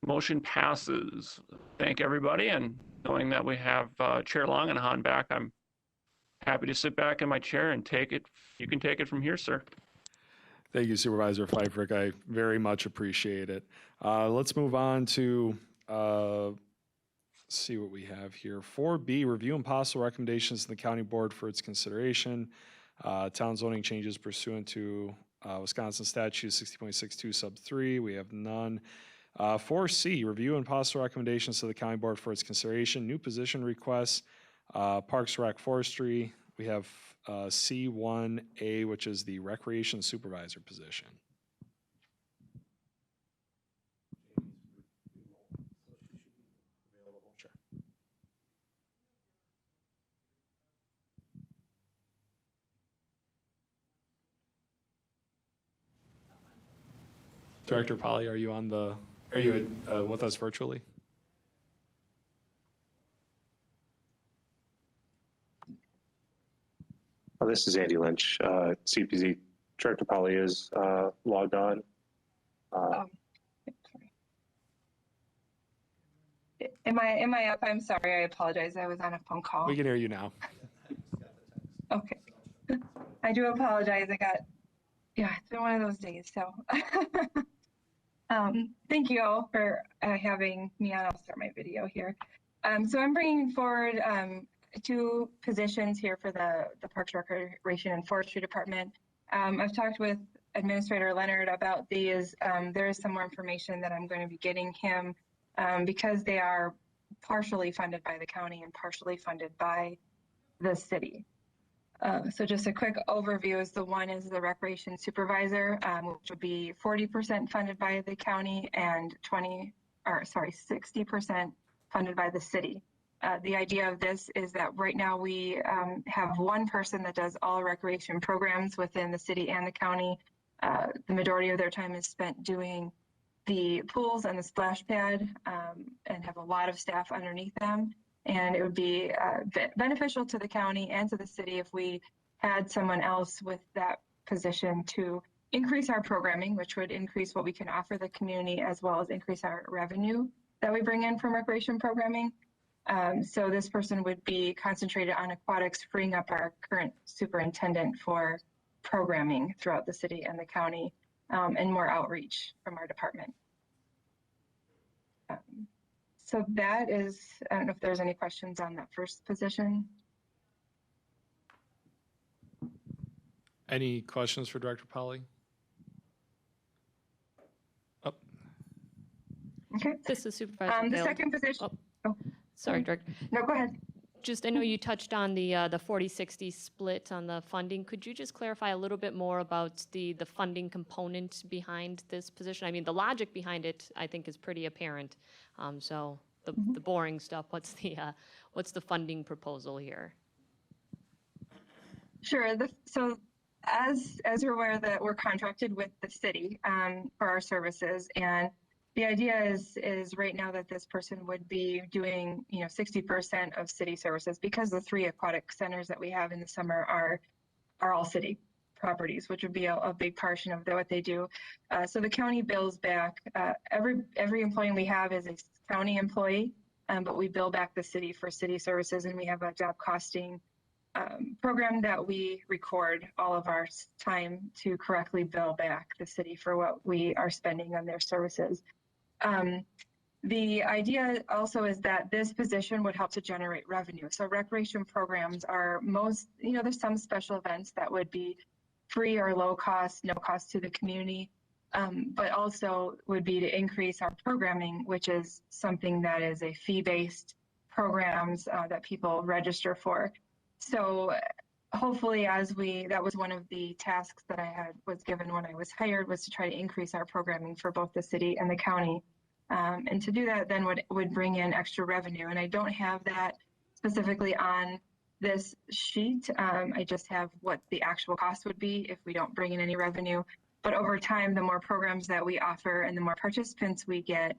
Motion passes. Thank everybody, and knowing that we have Chair Langenhan back, I'm happy to sit back in my chair and take it. You can take it from here, sir. Thank you, Supervisor Pfeiffer. I very much appreciate it. Let's move on to see what we have here. 4B, review and possible recommendations to the county board for its consideration. Town zoning changes pursuant to Wisconsin statute 60.62 sub 3. We have none. 4C, review and possible recommendations to the county board for its consideration. New position requests, Parks, Rec, Forestry. We have C1A, which is the recreation supervisor position. Director Polly, are you with us virtually? This is Andy Lynch. CPC Director Polly is logged on. Sorry. Am I up? I'm sorry. I apologize. I was on a phone call. We can hear you now. Okay. I do apologize. Yeah, it's been one of those days. So thank you all for having me on. I'll start my video here. So I'm bringing forward two positions here for the Parks, Recreation, and Forestry Department. I've talked with Administrator Leonard about these. There is some more information that I'm going to be getting him because they are partially funded by the county and partially funded by the city. So just a quick overview is the one is the recreation supervisor, which would be 40% funded by the county and 60% funded by the city. The idea of this is that right now we have one person that does all recreation programs within the city and the county. The majority of their time is spent doing the pools and the splash pad, and have a lot of staff underneath them. And it would be beneficial to the county and to the city if we had someone else with that position to increase our programming, which would increase what we can offer the community, as well as increase our revenue that we bring in from recreation programming. So this person would be concentrated on aquatics, freeing up our current superintendent for programming throughout the city and the county, and more outreach from our department. So that is, I don't know if there's any questions on that first position. Any questions for Director Polly? Oh, Okay. This is Supervisor The Guild. second position. Oh, sorry, Director. No, go ahead. Just, I know you touched on the 40-60 split on the funding. Could you just clarify a little bit more about the funding component behind this position? I mean, the logic behind it, I think, is pretty apparent. So the boring stuff, what's the funding proposal here? Sure. So as you're aware, that we're contracted with the city for our services, and the idea is right now that this person would be doing 60% of city services, because the 3 aquatic centers that we have in the summer are all city properties, which would be a big portion of what they do. So the county bills back. Every employee we have is a county employee, but we bill back the city for city services, and we have a job costing program that we record all of our time to correctly bill back the city for what we are spending on their services. The idea also is that this position would help to generate revenue. So recreation programs are there's some special events that would be free or low cost, no cost to the community, but also would be to increase our programming, which is something that is a fee-based programs that people register for. So hopefully that was one of the tasks that I was given when I was hired, was to try to increase our programming for both the city and the county. And to do that then would bring in extra revenue. And I don't have that specifically on this sheet. I just have what the actual cost would be if we don't bring in any revenue. But over time, the more programs that we offer and the more participants we get,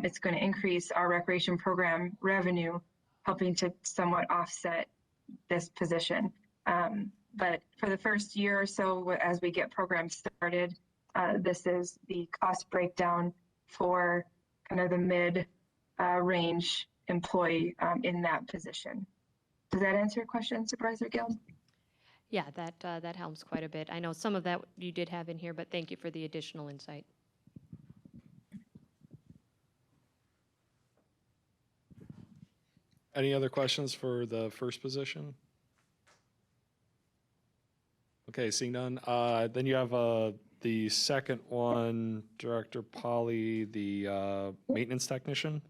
it's going to increase our recreation program revenue, helping to somewhat offset this position. But for the first year or so, as we get programs started, this is the cost breakdown for kind of the mid-range employee in that position. Does that answer your question, Supervisor Guild? Yeah, that helps quite a bit. I know some of that you did have in here, but thank you for the additional insight. any other questions for the first position? Okay, seeing none. Then you have the second one, Director Polly, the maintenance technician.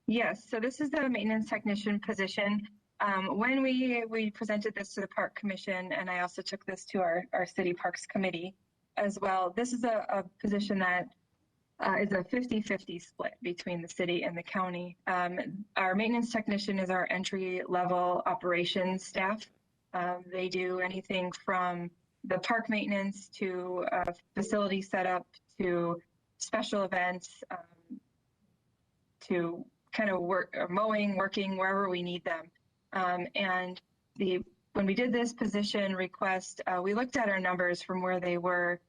Yes, so this is the maintenance technician position. When we presented this to the Park Commission, and I also took this to our City Parks Committee as well, this is a position that is a 50-50 split between the city and the county. Our maintenance technician is our entry-level operations staff. They do anything from the park maintenance to facility setup to special events to kind of mowing, working wherever we need them. And when we did this position request, we looked at our numbers from where they were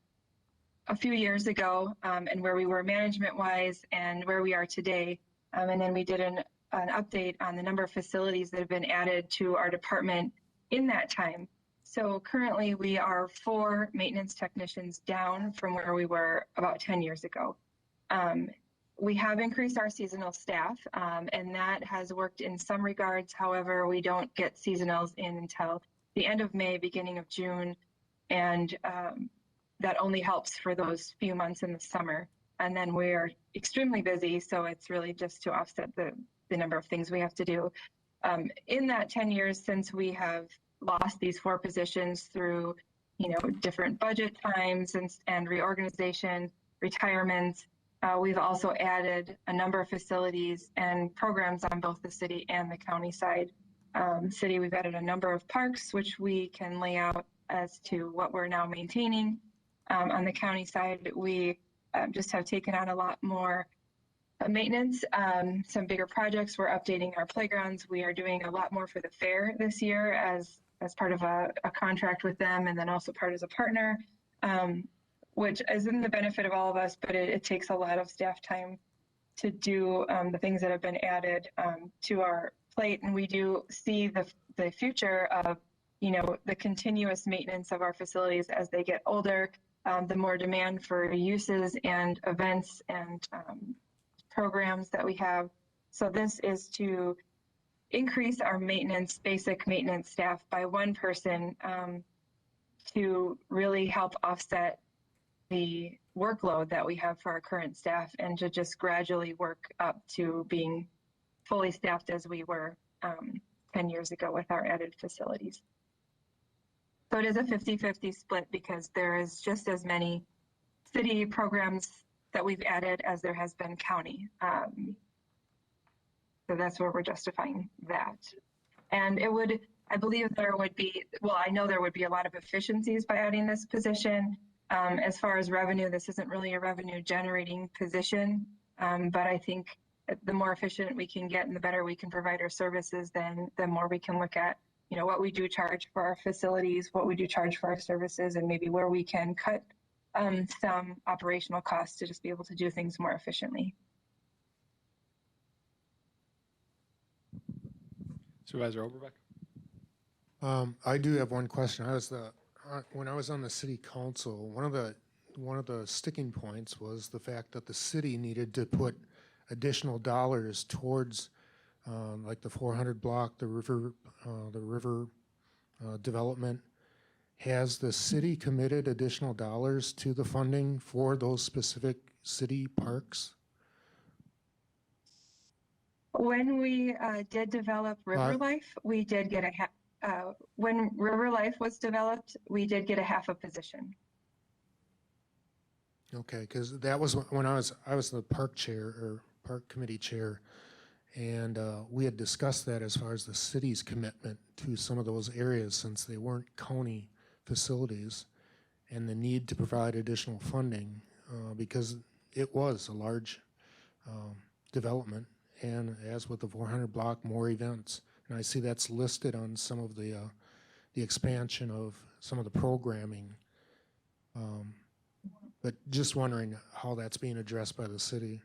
a few years ago and where we were management-wise and where we are today. And then we did an update on the number of facilities that have been added to our department in that time. So currently we are 4 maintenance technicians down from where we were about 10 years ago. We have increased our seasonal staff, and that has worked in some regards. However, we don't get seasonals in until the end of May, beginning of June, and that only helps for those few months in the summer. And then we're extremely busy, so it's really just to offset the number of things we have to do. In that 10 years since we have lost these 4 positions through, different budget times and reorganization, retirements, We've also added a number of facilities and programs on both the city and the county side. City, we've added a number of parks, which we can lay out as to what we're now maintaining. On the county side, we just have taken on a lot more maintenance, some bigger projects. We're updating our playgrounds. We are doing a lot more for the fair this year as part of a contract with them, and then also part as a partner, which is in the benefit of all of us, but it takes a lot of staff time to do the things that have been added to our plate. And we do see the future of, the continuous maintenance of our facilities as they get older, the more demand for uses and events and programs that we have. So this is to increase our basic maintenance staff by one person to really help offset the workload that we have for our current staff, and to just gradually work up to being fully staffed as we were 10 years ago with our added facilities. So it is a 50-50 split because there is just as many city programs that we've added as there has been county. So that's where we're justifying that. And I believe there would be, I know there would be a lot of efficiencies by adding this position. As far as revenue, this isn't really a revenue generating position, but I think the more efficient we can get and the better we can provide our services, then the more we can look at, what we do charge for our facilities, what we do charge for our services, and maybe where we can cut some operational costs to just be able to do things more efficiently. Supervisor Oberbeck? I do have one question. When I was on the city council, one of the sticking points was the fact that the city needed to put additional dollars towards like the 400 block, the river development. Has the city committed additional dollars to the funding for those specific city parks? When we did develop River Life, we did get when River Life was developed, we did get a half a position. Okay, because that was when I was the park chair or park committee chair, and we had discussed that as far as the city's commitment to some of those areas, since they weren't county facilities, and the need to provide additional funding because it was a large development, and as with the 400 block, more events. And I see that's listed on some of the expansion of some of the programming. But just wondering how that's being addressed by the city.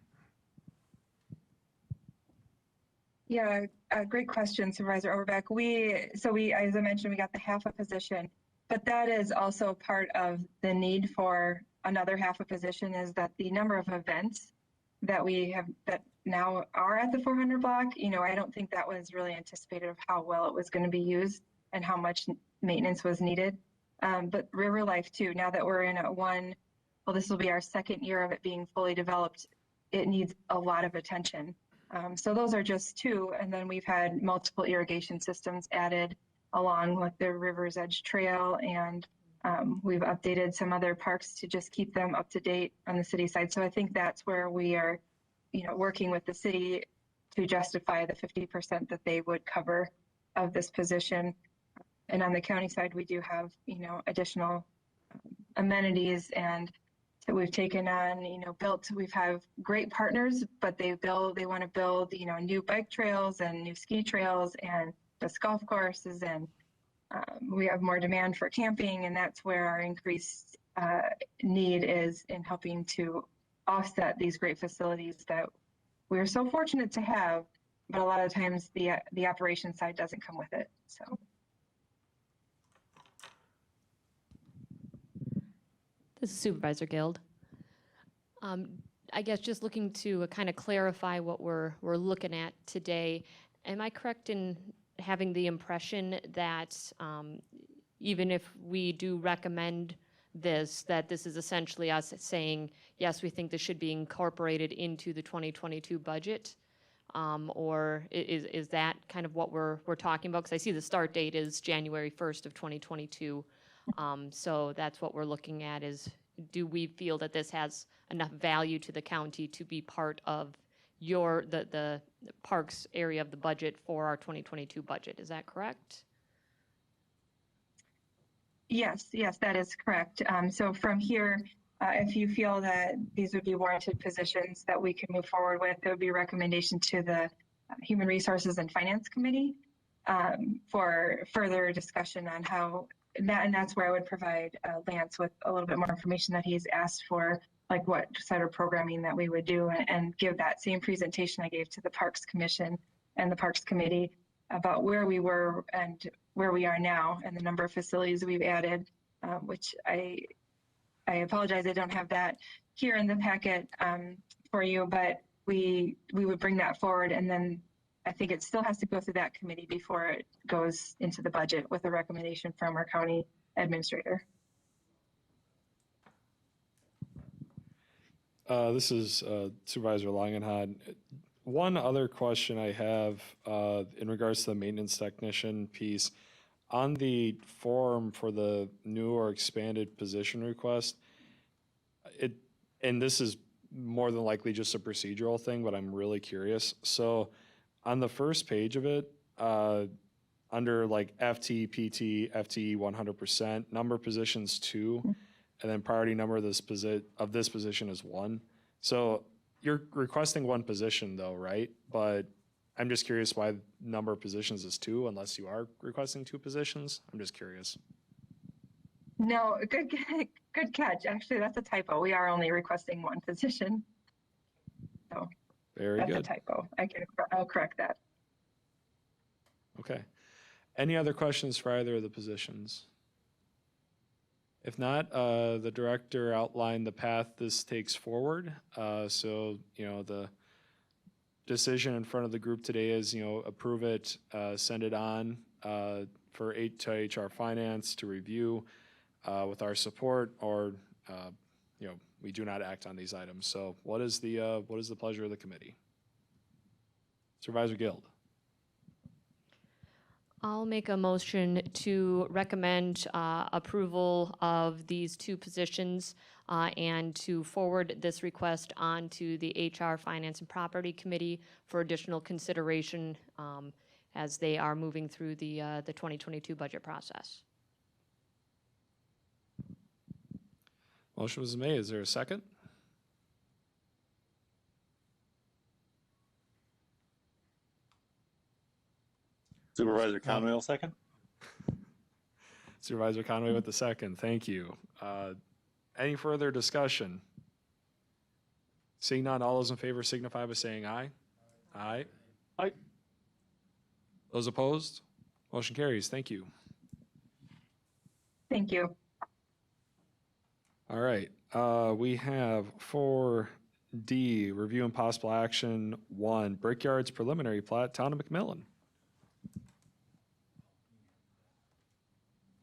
Yeah, great question, Supervisor Overbeck. We, as I mentioned, we got the half a position, but that is also part of the need for another half a position, is that the number of events that we have that now are at the 400 block, I don't think that was really anticipated of how well it was going to be used and how much maintenance was needed. But River Life too, now that we're in this will be our second year of it being fully developed, it needs a lot of attention. So those are just two, and then we've had multiple irrigation systems added along with the River's Edge Trail, and we've updated some other parks to just keep them up to date on the city side. So I think that's where we are, working with the city to justify the 50% that they would cover of this position. And on the county side, we do have, additional amenities, and that we've taken on, we've have great partners, but they want to build, new bike trails and new ski trails and disc golf courses, and we have more demand for camping, and that's where our increased need is in helping to offset these great facilities that we're so fortunate to have, but a lot of times the operation side doesn't come with it. So. This is Supervisor Guild. I guess just looking to kind of clarify what we're looking at today. Am I correct in having the impression that even if we do recommend that this is essentially us saying, yes, we think this should be incorporated into the 2022 budget? Or is that kind of what we're talking about? Because I see the start date is January 1st of 2022. So that's what we're looking at, is do we feel that this has enough value to the county to be part of the parks area of the budget for our 2022 budget? Is that correct? Yes, that is correct. So from here, if you feel that these would be warranted positions that we could move forward with, there would be a recommendation to the Human Resources and Finance Committee for further discussion on how that, and that's where I would provide Lance with a little bit more information that he's asked for, like what sort of programming that we would do, and give that same presentation I gave to the Parks Commission and the Parks Committee about where we were and where we are now and the number of facilities we've added, which I apologize, I don't have that here in the packet for you, but we would bring that forward, and then I think it still has to go through that committee before it goes into the budget with a recommendation from our county administrator. This is Supervisor Langenhahn. One other question I have in regards to the maintenance technician piece. On the form for the new or expanded position request, and this is more than likely just a procedural thing, but I'm really curious. So on the first page of it, under like FT, PT, FTE 100%, number of positions 2, and then priority number of this position is 1. So you're requesting 1 position though, right? But I'm just curious why number of positions is 2 unless you are requesting 2 positions. I'm just curious. No, good catch. Actually, that's a typo. We are only requesting 1 position. So Very that's good. a typo. I'll correct that. Okay. Any other questions for either of the positions? If not, the director outlined the path this takes forward. So, the decision in front of the group today is, approve it, send it on to HR Finance to review with our support, or, we do not act on these items. So what is the pleasure of the committee? Supervisor Guild. I'll make a motion to recommend approval of these 2 positions and to forward this request on to the HR, Finance, and Property Committee for additional consideration as they are moving through the 2022 budget process. Motion was made. Is there a second? Supervisor Conway will second. Supervisor Conway with the second. Thank you. Any further discussion? Seeing none, all those in favor signify by saying aye. Aye. Aye. Those opposed? Motion carries. Thank you. Thank you. All right. We have 4D, review and possible action 1, Brickyards preliminary plat, Town of McMillan.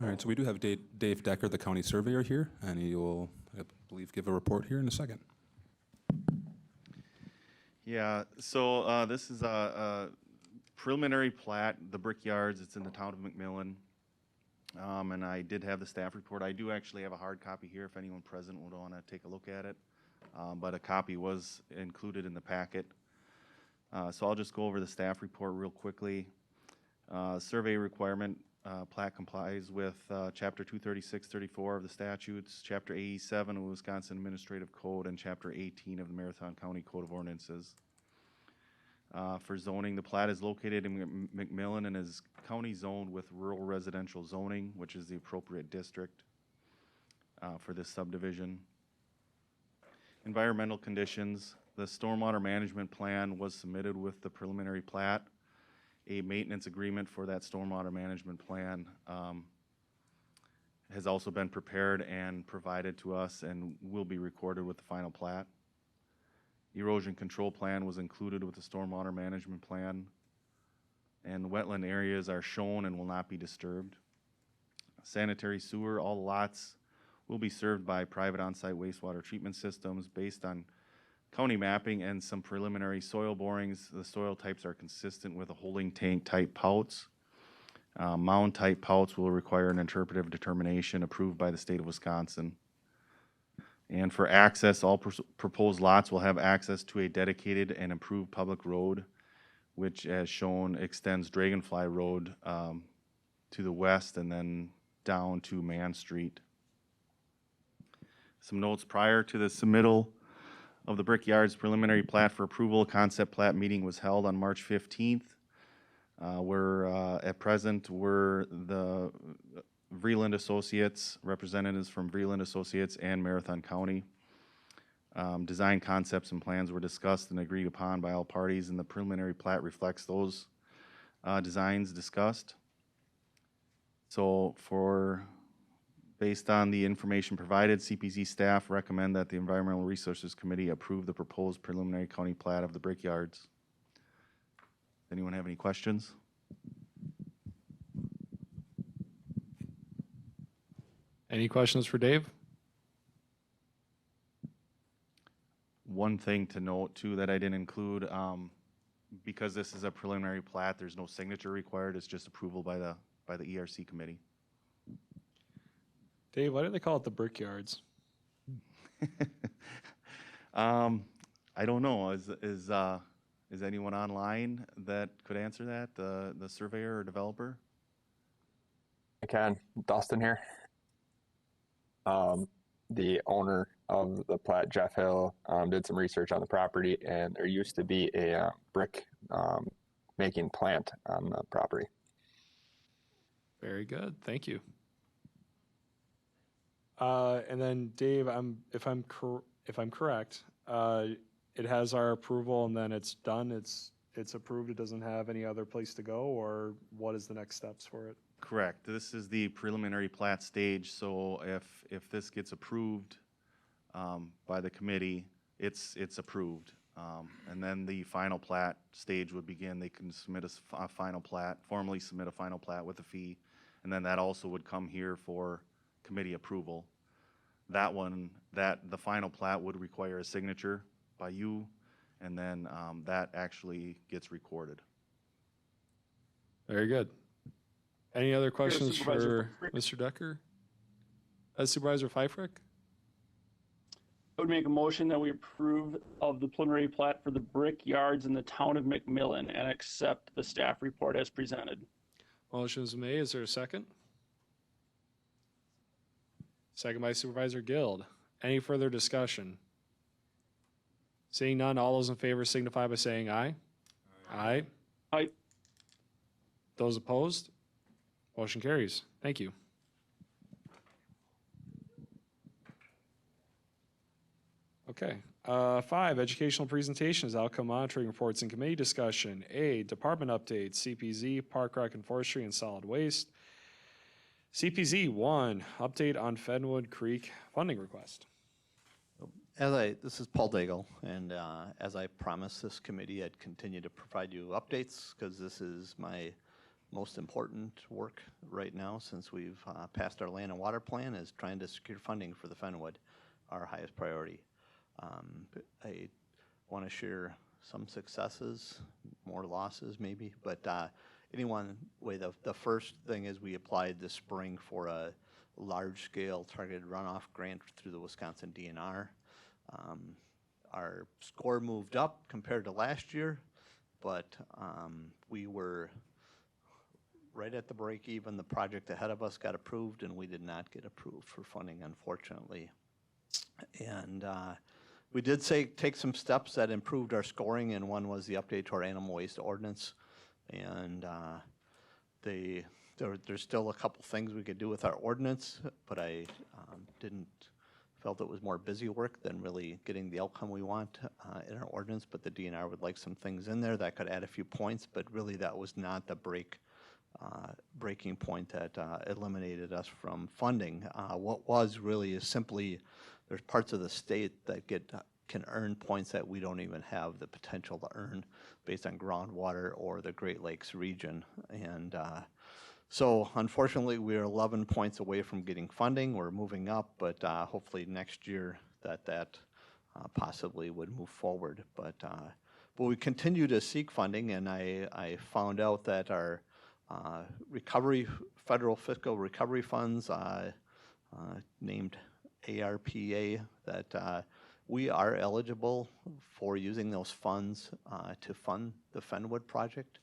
All right, so we do have Dave Decker, the county surveyor here, and he will, I believe, give a report here in a second. Yeah, so this is a preliminary plat, the Brickyards. It's in the town of McMillan. And I did have the staff report. I do actually have a hard copy here if anyone present would want to take a look at it. But a copy was included in the packet. So I'll just go over the staff report real quickly. Survey requirement, plat complies with Chapter 236-34 of the statutes, Chapter 87 of the Wisconsin Administrative Code, and Chapter 18 of the Marathon County Code of Ordinances. For zoning, the plat is located in McMillan and is county zoned with rural residential zoning, which is the appropriate district for this subdivision. Environmental conditions, the stormwater management plan was submitted with the preliminary plat. A maintenance agreement for that stormwater management plan has also been prepared and provided to us and will be recorded with the final plat. Erosion control plan was included with the stormwater management plan, and wetland areas are shown and will not be disturbed. Sanitary sewer, all lots will be served by private on-site wastewater treatment systems based on county mapping and some preliminary soil borings. The soil types are consistent with a holding tank type pouts. Mound type pouts will require an interpretive determination approved by the state of Wisconsin. And for access, all proposed lots will have access to a dedicated and improved public road, which, as shown, extends Dragonfly Road to the west and then down to Man Street. Some notes: prior to the submittal of the Brickyard's preliminary plat for approval, a concept plat meeting was held on March 15th. Where at present were the Vreeland Associates, representatives from Vreeland Associates and Marathon County. Design concepts and plans were discussed and agreed upon by all parties, and the preliminary plat reflects those designs discussed. So based on the information provided, CPC staff recommend that the Environmental Resources Committee approve the proposed preliminary county plat of the Brickyards. Anyone have any questions? Any questions for Dave? One thing to note too that I didn't include, because this is a preliminary plat, there's no signature required. It's just approval by the ERC committee. Dave, why do they call it the Brickyards? I don't know. Is anyone online that could answer that? The surveyor or developer? I can. Dustin here. The owner of the plat, Jeff Hill, did some research on the property, and there used to be a brick making plant on the property. Very good. Thank you. And then Dave, if I'm correct, it has our approval and then it's done. It's approved. It doesn't have any other place to go, or what is the next steps for it? Correct. This is the preliminary plat stage. So if this gets approved by the committee, it's approved. And then the final plat stage would begin. They can submit a final plat, formally submit a final plat with a fee, and then that also would come here for committee approval. The final plat would require a signature by you, and then that actually gets recorded. Very good. Any other questions for Mr. Decker? Supervisor Pfeiffer? I would make a motion that we approve of the preliminary plat for the Brickyards in the town of McMillan and accept the staff report as presented. Motion is made. Is there a second? Second by Supervisor Guild. Any further discussion? Seeing none, all those in favor signify by saying aye. Aye. Aye. Those opposed? Motion carries. Thank you. Okay. 5, educational presentations, outcome monitoring reports, and committee discussion. A, department updates, CPZ, Park Rec and Forestry, and Solid Waste. CPZ 1, update on Fenwood Creek funding request. This is Paul Daigle, and as I promised this committee, I'd continue to provide you updates because this is my most important work right now since we've passed our land and water plan, is trying to secure funding for the Fenwood, our highest priority. I want to share some successes, more losses maybe, but the first thing is we applied this spring for a large-scale targeted runoff grant through the Wisconsin DNR. Our score moved up compared to last year, but we were right at the break even. The project ahead of us got approved, and we did not get approved for funding, unfortunately. And we did take some steps that improved our scoring, and one was the update to our animal waste ordinance. And there's still a couple things we could do with our ordinance, but I felt it was more busy work than really getting the outcome we want in our ordinance. But the DNR would like some things in there that could add a few points, but really that was not the breaking point that eliminated us from funding. What was really is simply there's parts of the state that can earn points that we don't even have the potential to earn based on groundwater or the Great Lakes region. And so unfortunately we're 11 points away from getting funding. We're moving up, but hopefully next year that possibly would move forward. But we continue to seek funding, and I found out that our federal fiscal recovery funds named ARPA that we are eligible for using those funds to fund the Fenwood project.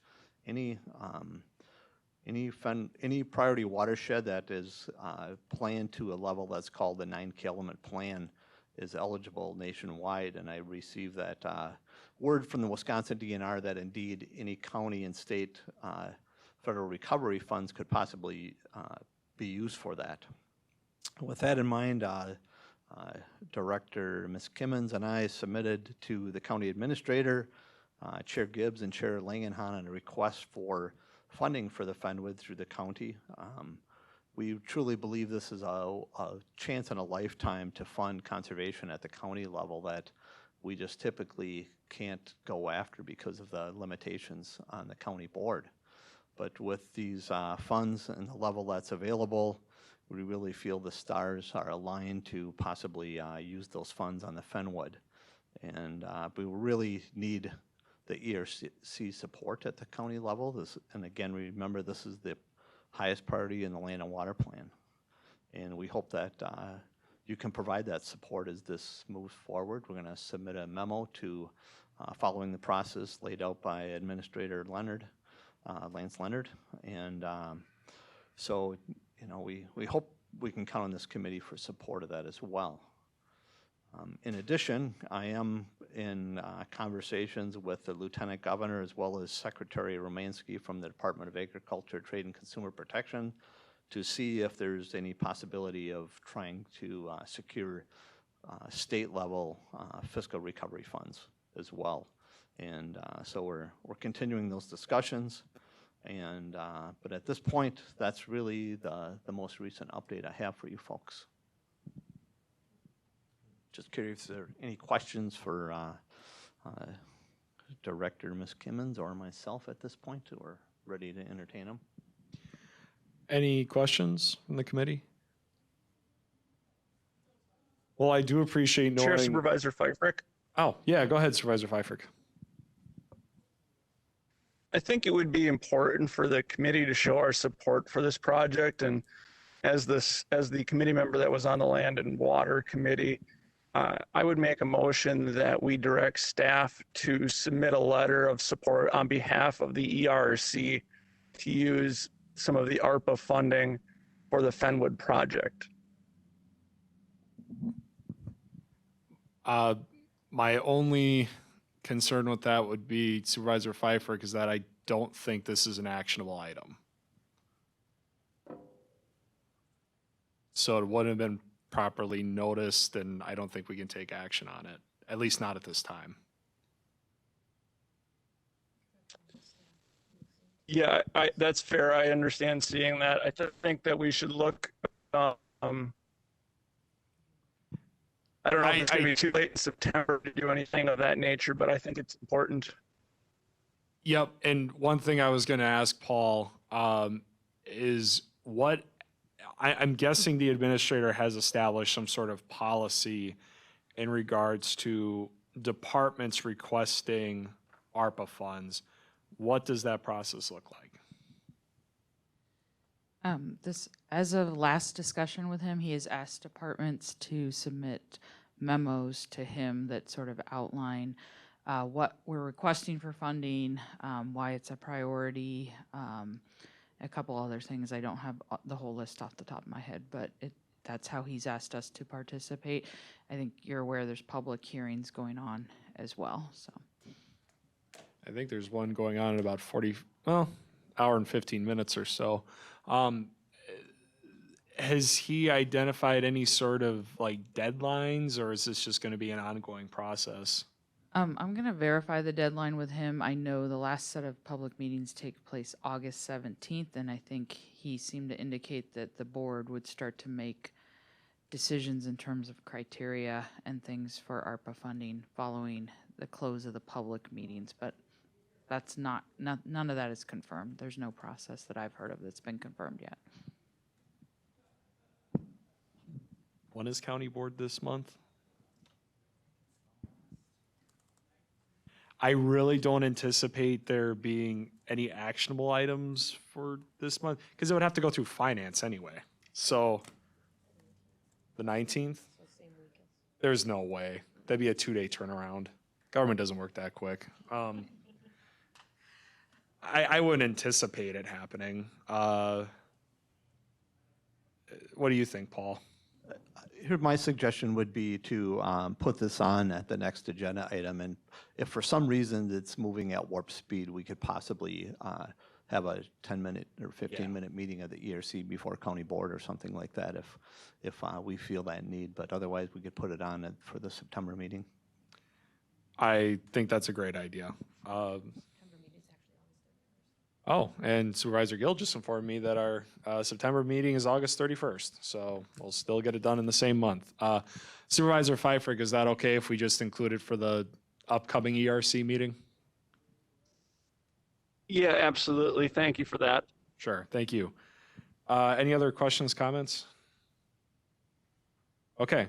Any priority watershed that is planned to a level that's called the 9-kilometer plan is eligible nationwide, and I received that word from the Wisconsin DNR that indeed any county and state federal recovery funds could possibly be used for that. With that in mind, Director Ms. Kimmons and I submitted to the county administrator, Chair Gibbs and Chair Langenhahn, a request for funding for the Fenwood through the county. We truly believe this is a chance in a lifetime to fund conservation at the county level that we just typically can't go after because of the limitations on the county board. But with these funds and the level that's available, we really feel the stars are aligned to possibly use those funds on the Fenwood. And we really need the ERC support at the county level. And again, remember, this is the highest priority in the land and water plan. And we hope that you can provide that support as this moves forward. We're going to submit a memo to following the process laid out by Administrator Leonard, Lance Leonard. And so, you know, we hope we can count on this committee for support of that as well. In addition, I am in conversations with the Lieutenant Governor as well as Secretary Romanski from the Department of Agriculture, Trade and Consumer Protection to see if there's any possibility of trying to secure state level fiscal recovery funds as well. And so we're continuing those discussions. And but at this point, that's really the most recent update I have for you folks. Just curious if there are any questions for Director Ms. Kimmons or myself at this point, or ready to entertain them. Any questions from the committee? Well, I do appreciate knowing. Chair Supervisor Pfeiffer. Oh, yeah, go ahead, Supervisor Pfeiffer. I think it would be important for the committee to show our support for this project. And as the committee member that was on the Land and Water Committee, I would make a motion that we direct staff to submit a letter of support on behalf of the ERC to use some of the ARPA funding for the Fenwood project. My only concern with that would be Supervisor Pfeiffer, because that I don't think this is an actionable item. So it wouldn't have been properly noticed, and I don't think we can take action on it, at least not at this time. Yeah, that's fair. I understand seeing that. I think that we should look, I don't know if it's going to be too late in September to do anything of that nature, but I think it's important. Yep, and one thing I was going to ask Paul is what, I'm guessing the administrator has established some sort of policy in regards to departments requesting ARPA funds. What does that process look like? As of last discussion with him, he has asked departments to submit memos to him that sort of outline what we're requesting for funding, why it's a priority, a couple other things. I don't have the whole list off the top of my head, but that's how he's asked us to participate. I think you're aware there's public hearings going on as well, so. I think there's one going on in about hour and 15 minutes or so. Has he identified any sort of like deadlines, or is this just going to be an ongoing process? I'm going to verify the deadline with him. I know the last set of public meetings take place August 17th, and I think he seemed to indicate that the board would start to make decisions in terms of criteria and things for ARPA funding following the close of the public meetings, but that's none of that is confirmed. There's no process that I've heard of that's been confirmed yet. When is county board this month? I really don't anticipate there being any actionable items for this month because it would have to go through finance anyway. So The 19th? There's no way. That'd be a 2-day turnaround. Government doesn't work that quick. I wouldn't anticipate it happening. What do you think, Paul? Here, my suggestion would be to put this on at the next agenda item, and if for some reason it's moving at warp speed, we could possibly have a 10-minute or 15-minute meeting of the ERC before county board or something like that if we feel that need, but otherwise we could put it on for the September meeting. I think that's a great idea. Oh, and Supervisor Gill just informed me that our September meeting is August 31st, so we'll still get it done in the same month. Supervisor Pfeiffer, is that okay if we just include it for the upcoming ERC meeting? Yeah, absolutely. Thank you for that. Sure, thank you. Any other questions, comments? Okay,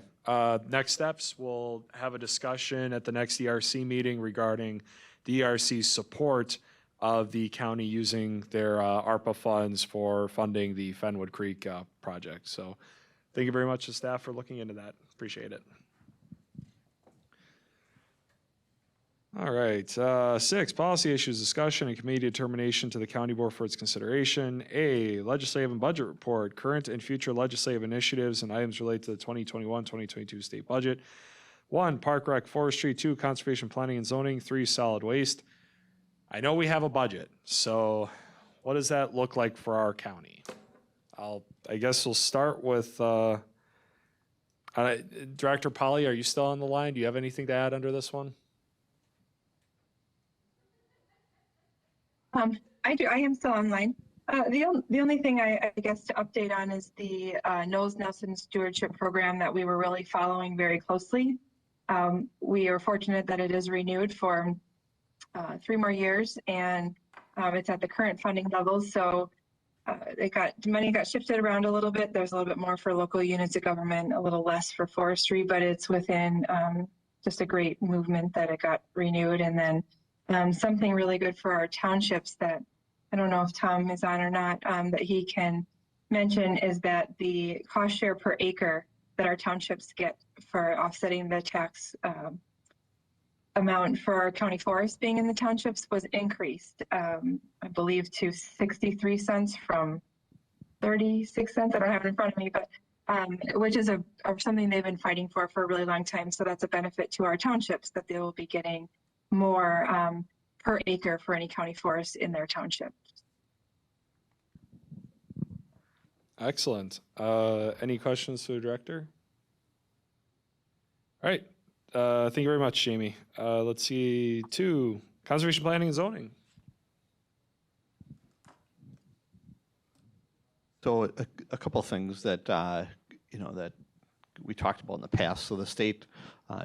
next steps, we'll have a discussion at the next ERC meeting regarding the ERC's support of the county using their ARPA funds for funding the Fenwood Creek project. So thank you very much to staff for looking into that. Appreciate it. All right, 6, policy issues, discussion and committee determination to the county board for its consideration. A, legislative and budget report, current and future legislative initiatives and items related to the 2021-2022 state budget. 1, park rec forestry. 2, conservation planning and zoning. 3, solid waste. I know we have a budget, so what does that look like for our county? I guess we'll start with Director Polly. Are you still on the line? Do you have anything to add under this one? I do. I am still online. The only thing I guess to update on is the Knowles Nelson Stewardship program that we were really following very closely. We are fortunate that it is renewed for 3 more years, and it's at the current funding levels. So money got shifted around a little bit. There's a little bit more for local units of government, a little less for forestry, but it's within just a great movement that it got renewed. And then something really good for our townships that I don't know if Tom is on or not, that he can mention is that the cost share per acre that our townships get for offsetting the tax amount for our county forest being in the townships was increased, I believe, to 63 cents from 36 cents. I don't have it in front of me, but which is something they've been fighting for a really long time. So that's a benefit to our townships that they will be getting more per acre for any county forest in their township. Excellent. Any questions to the director? All right. Thank you very much, Jamie. Let's see, 2, conservation planning and zoning. So a couple of things that that we talked about in the past. So the state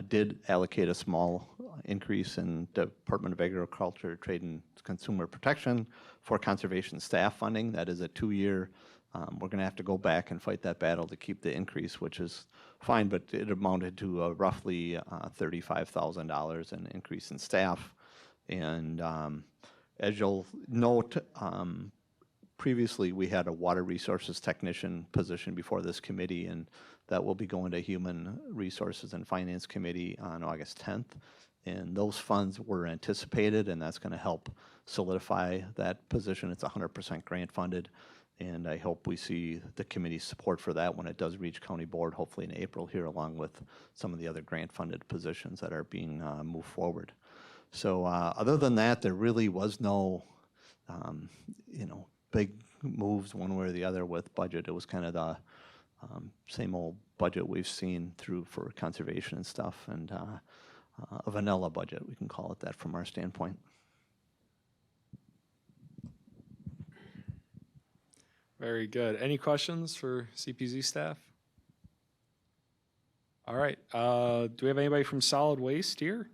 did allocate a small increase in Department of Agriculture, Trade and Consumer Protection for conservation staff funding. That is a 2-year. We're going to have to go back and fight that battle to keep the increase, which is fine, but it amounted to roughly $35,000 in increase in staff. And as you'll note, previously we had a water resources technician position before this committee, and that will be going to Human Resources and Finance Committee on August 10th. And those funds were anticipated, and that's going to help solidify that position. It's 100% grant funded. And I hope we see the committee's support for that when it does reach county board, hopefully in April here, along with some of the other grant-funded positions that are being moved forward. So other than that, there really was no, big moves one way or the other with budget. It was kind of the same old budget we've seen for conservation and stuff, and a vanilla budget, we can call it that from our standpoint. Very good. Any questions for CPZ staff? All right. Do we have anybody from solid waste here?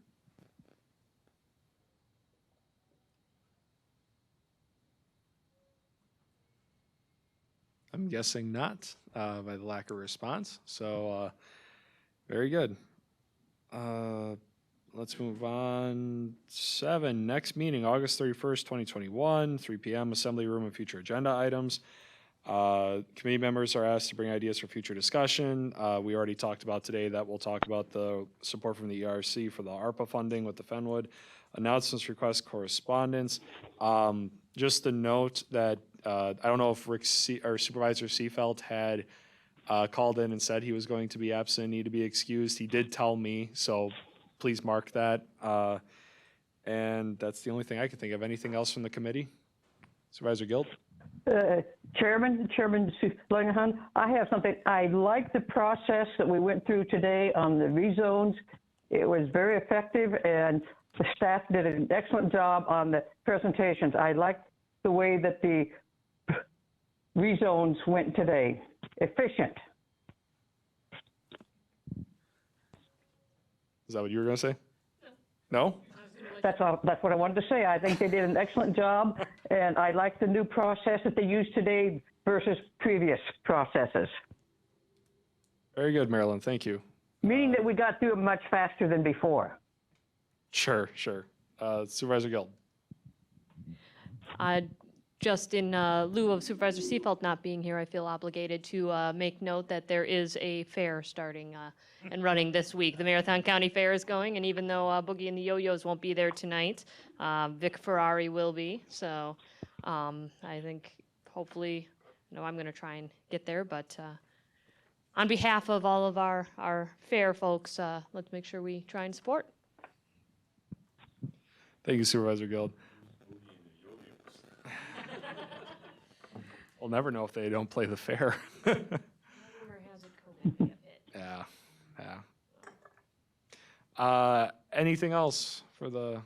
I'm guessing not by the lack of response. So very good. Let's move on. 7, next meeting, August 31st, 2021, 3 p.m., assembly room and future agenda items. Committee members are asked to bring ideas for future discussion. We already talked about today that we'll talk about the support from the ERC for the ARPA funding with the Fenwood. Announcements, requests, correspondence. Just a note that I don't know if or Supervisor Seefeld had called in and said he was going to be absent, need to be excused. He did tell me, so please mark that. And that's the only thing I can think of. Anything else from the committee? Supervisor Guild? Chairman Langenhan, I have something. I like the process that we went through today on the rezones. It was very effective, and the staff did an excellent job on the presentations. I like the way that the rezones went today. Efficient. Is that what you were going to say? No? That's what I wanted to say. I think they did an excellent job, and I like the new process that they used today versus previous processes. Very good, Marilyn. Thank you. Meaning that we got through it much faster than before. Sure. Supervisor Guild. Just in lieu of Supervisor Seefeld not being here, I feel obligated to make note that there is a fair starting and running this week. The Marathon County Fair is going, and even though Boogie and the Yo-Yos won't be there tonight, Vic Ferrari will be. So I think hopefully, I'm going to try and get there, but on behalf of all of our fair folks, let's make sure we try and support. Thank you, Supervisor Guild. We'll never know if they don't play the fair. Yeah. Anything else for the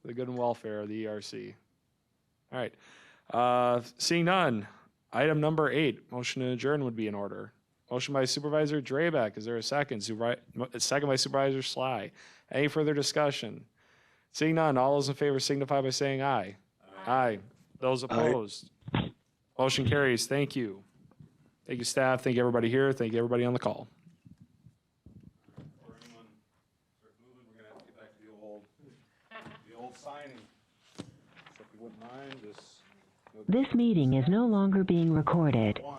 good and welfare of the ERC? All right. Seeing none, item number 8, motion to adjourn would be in order. Motion by Supervisor Drabeck. Is there a second? Second by Supervisor Sly. Any further discussion? Seeing none, all those in favor signify by saying aye. Aye. Those opposed? Aye. Motion carries. Thank you. Thank you, staff. Thank you, everybody here. Thank you, everybody on the call. For anyone moving, we're going to have to get back to the old signing. So if you wouldn't mind, just... This meeting is no longer being recorded. 1.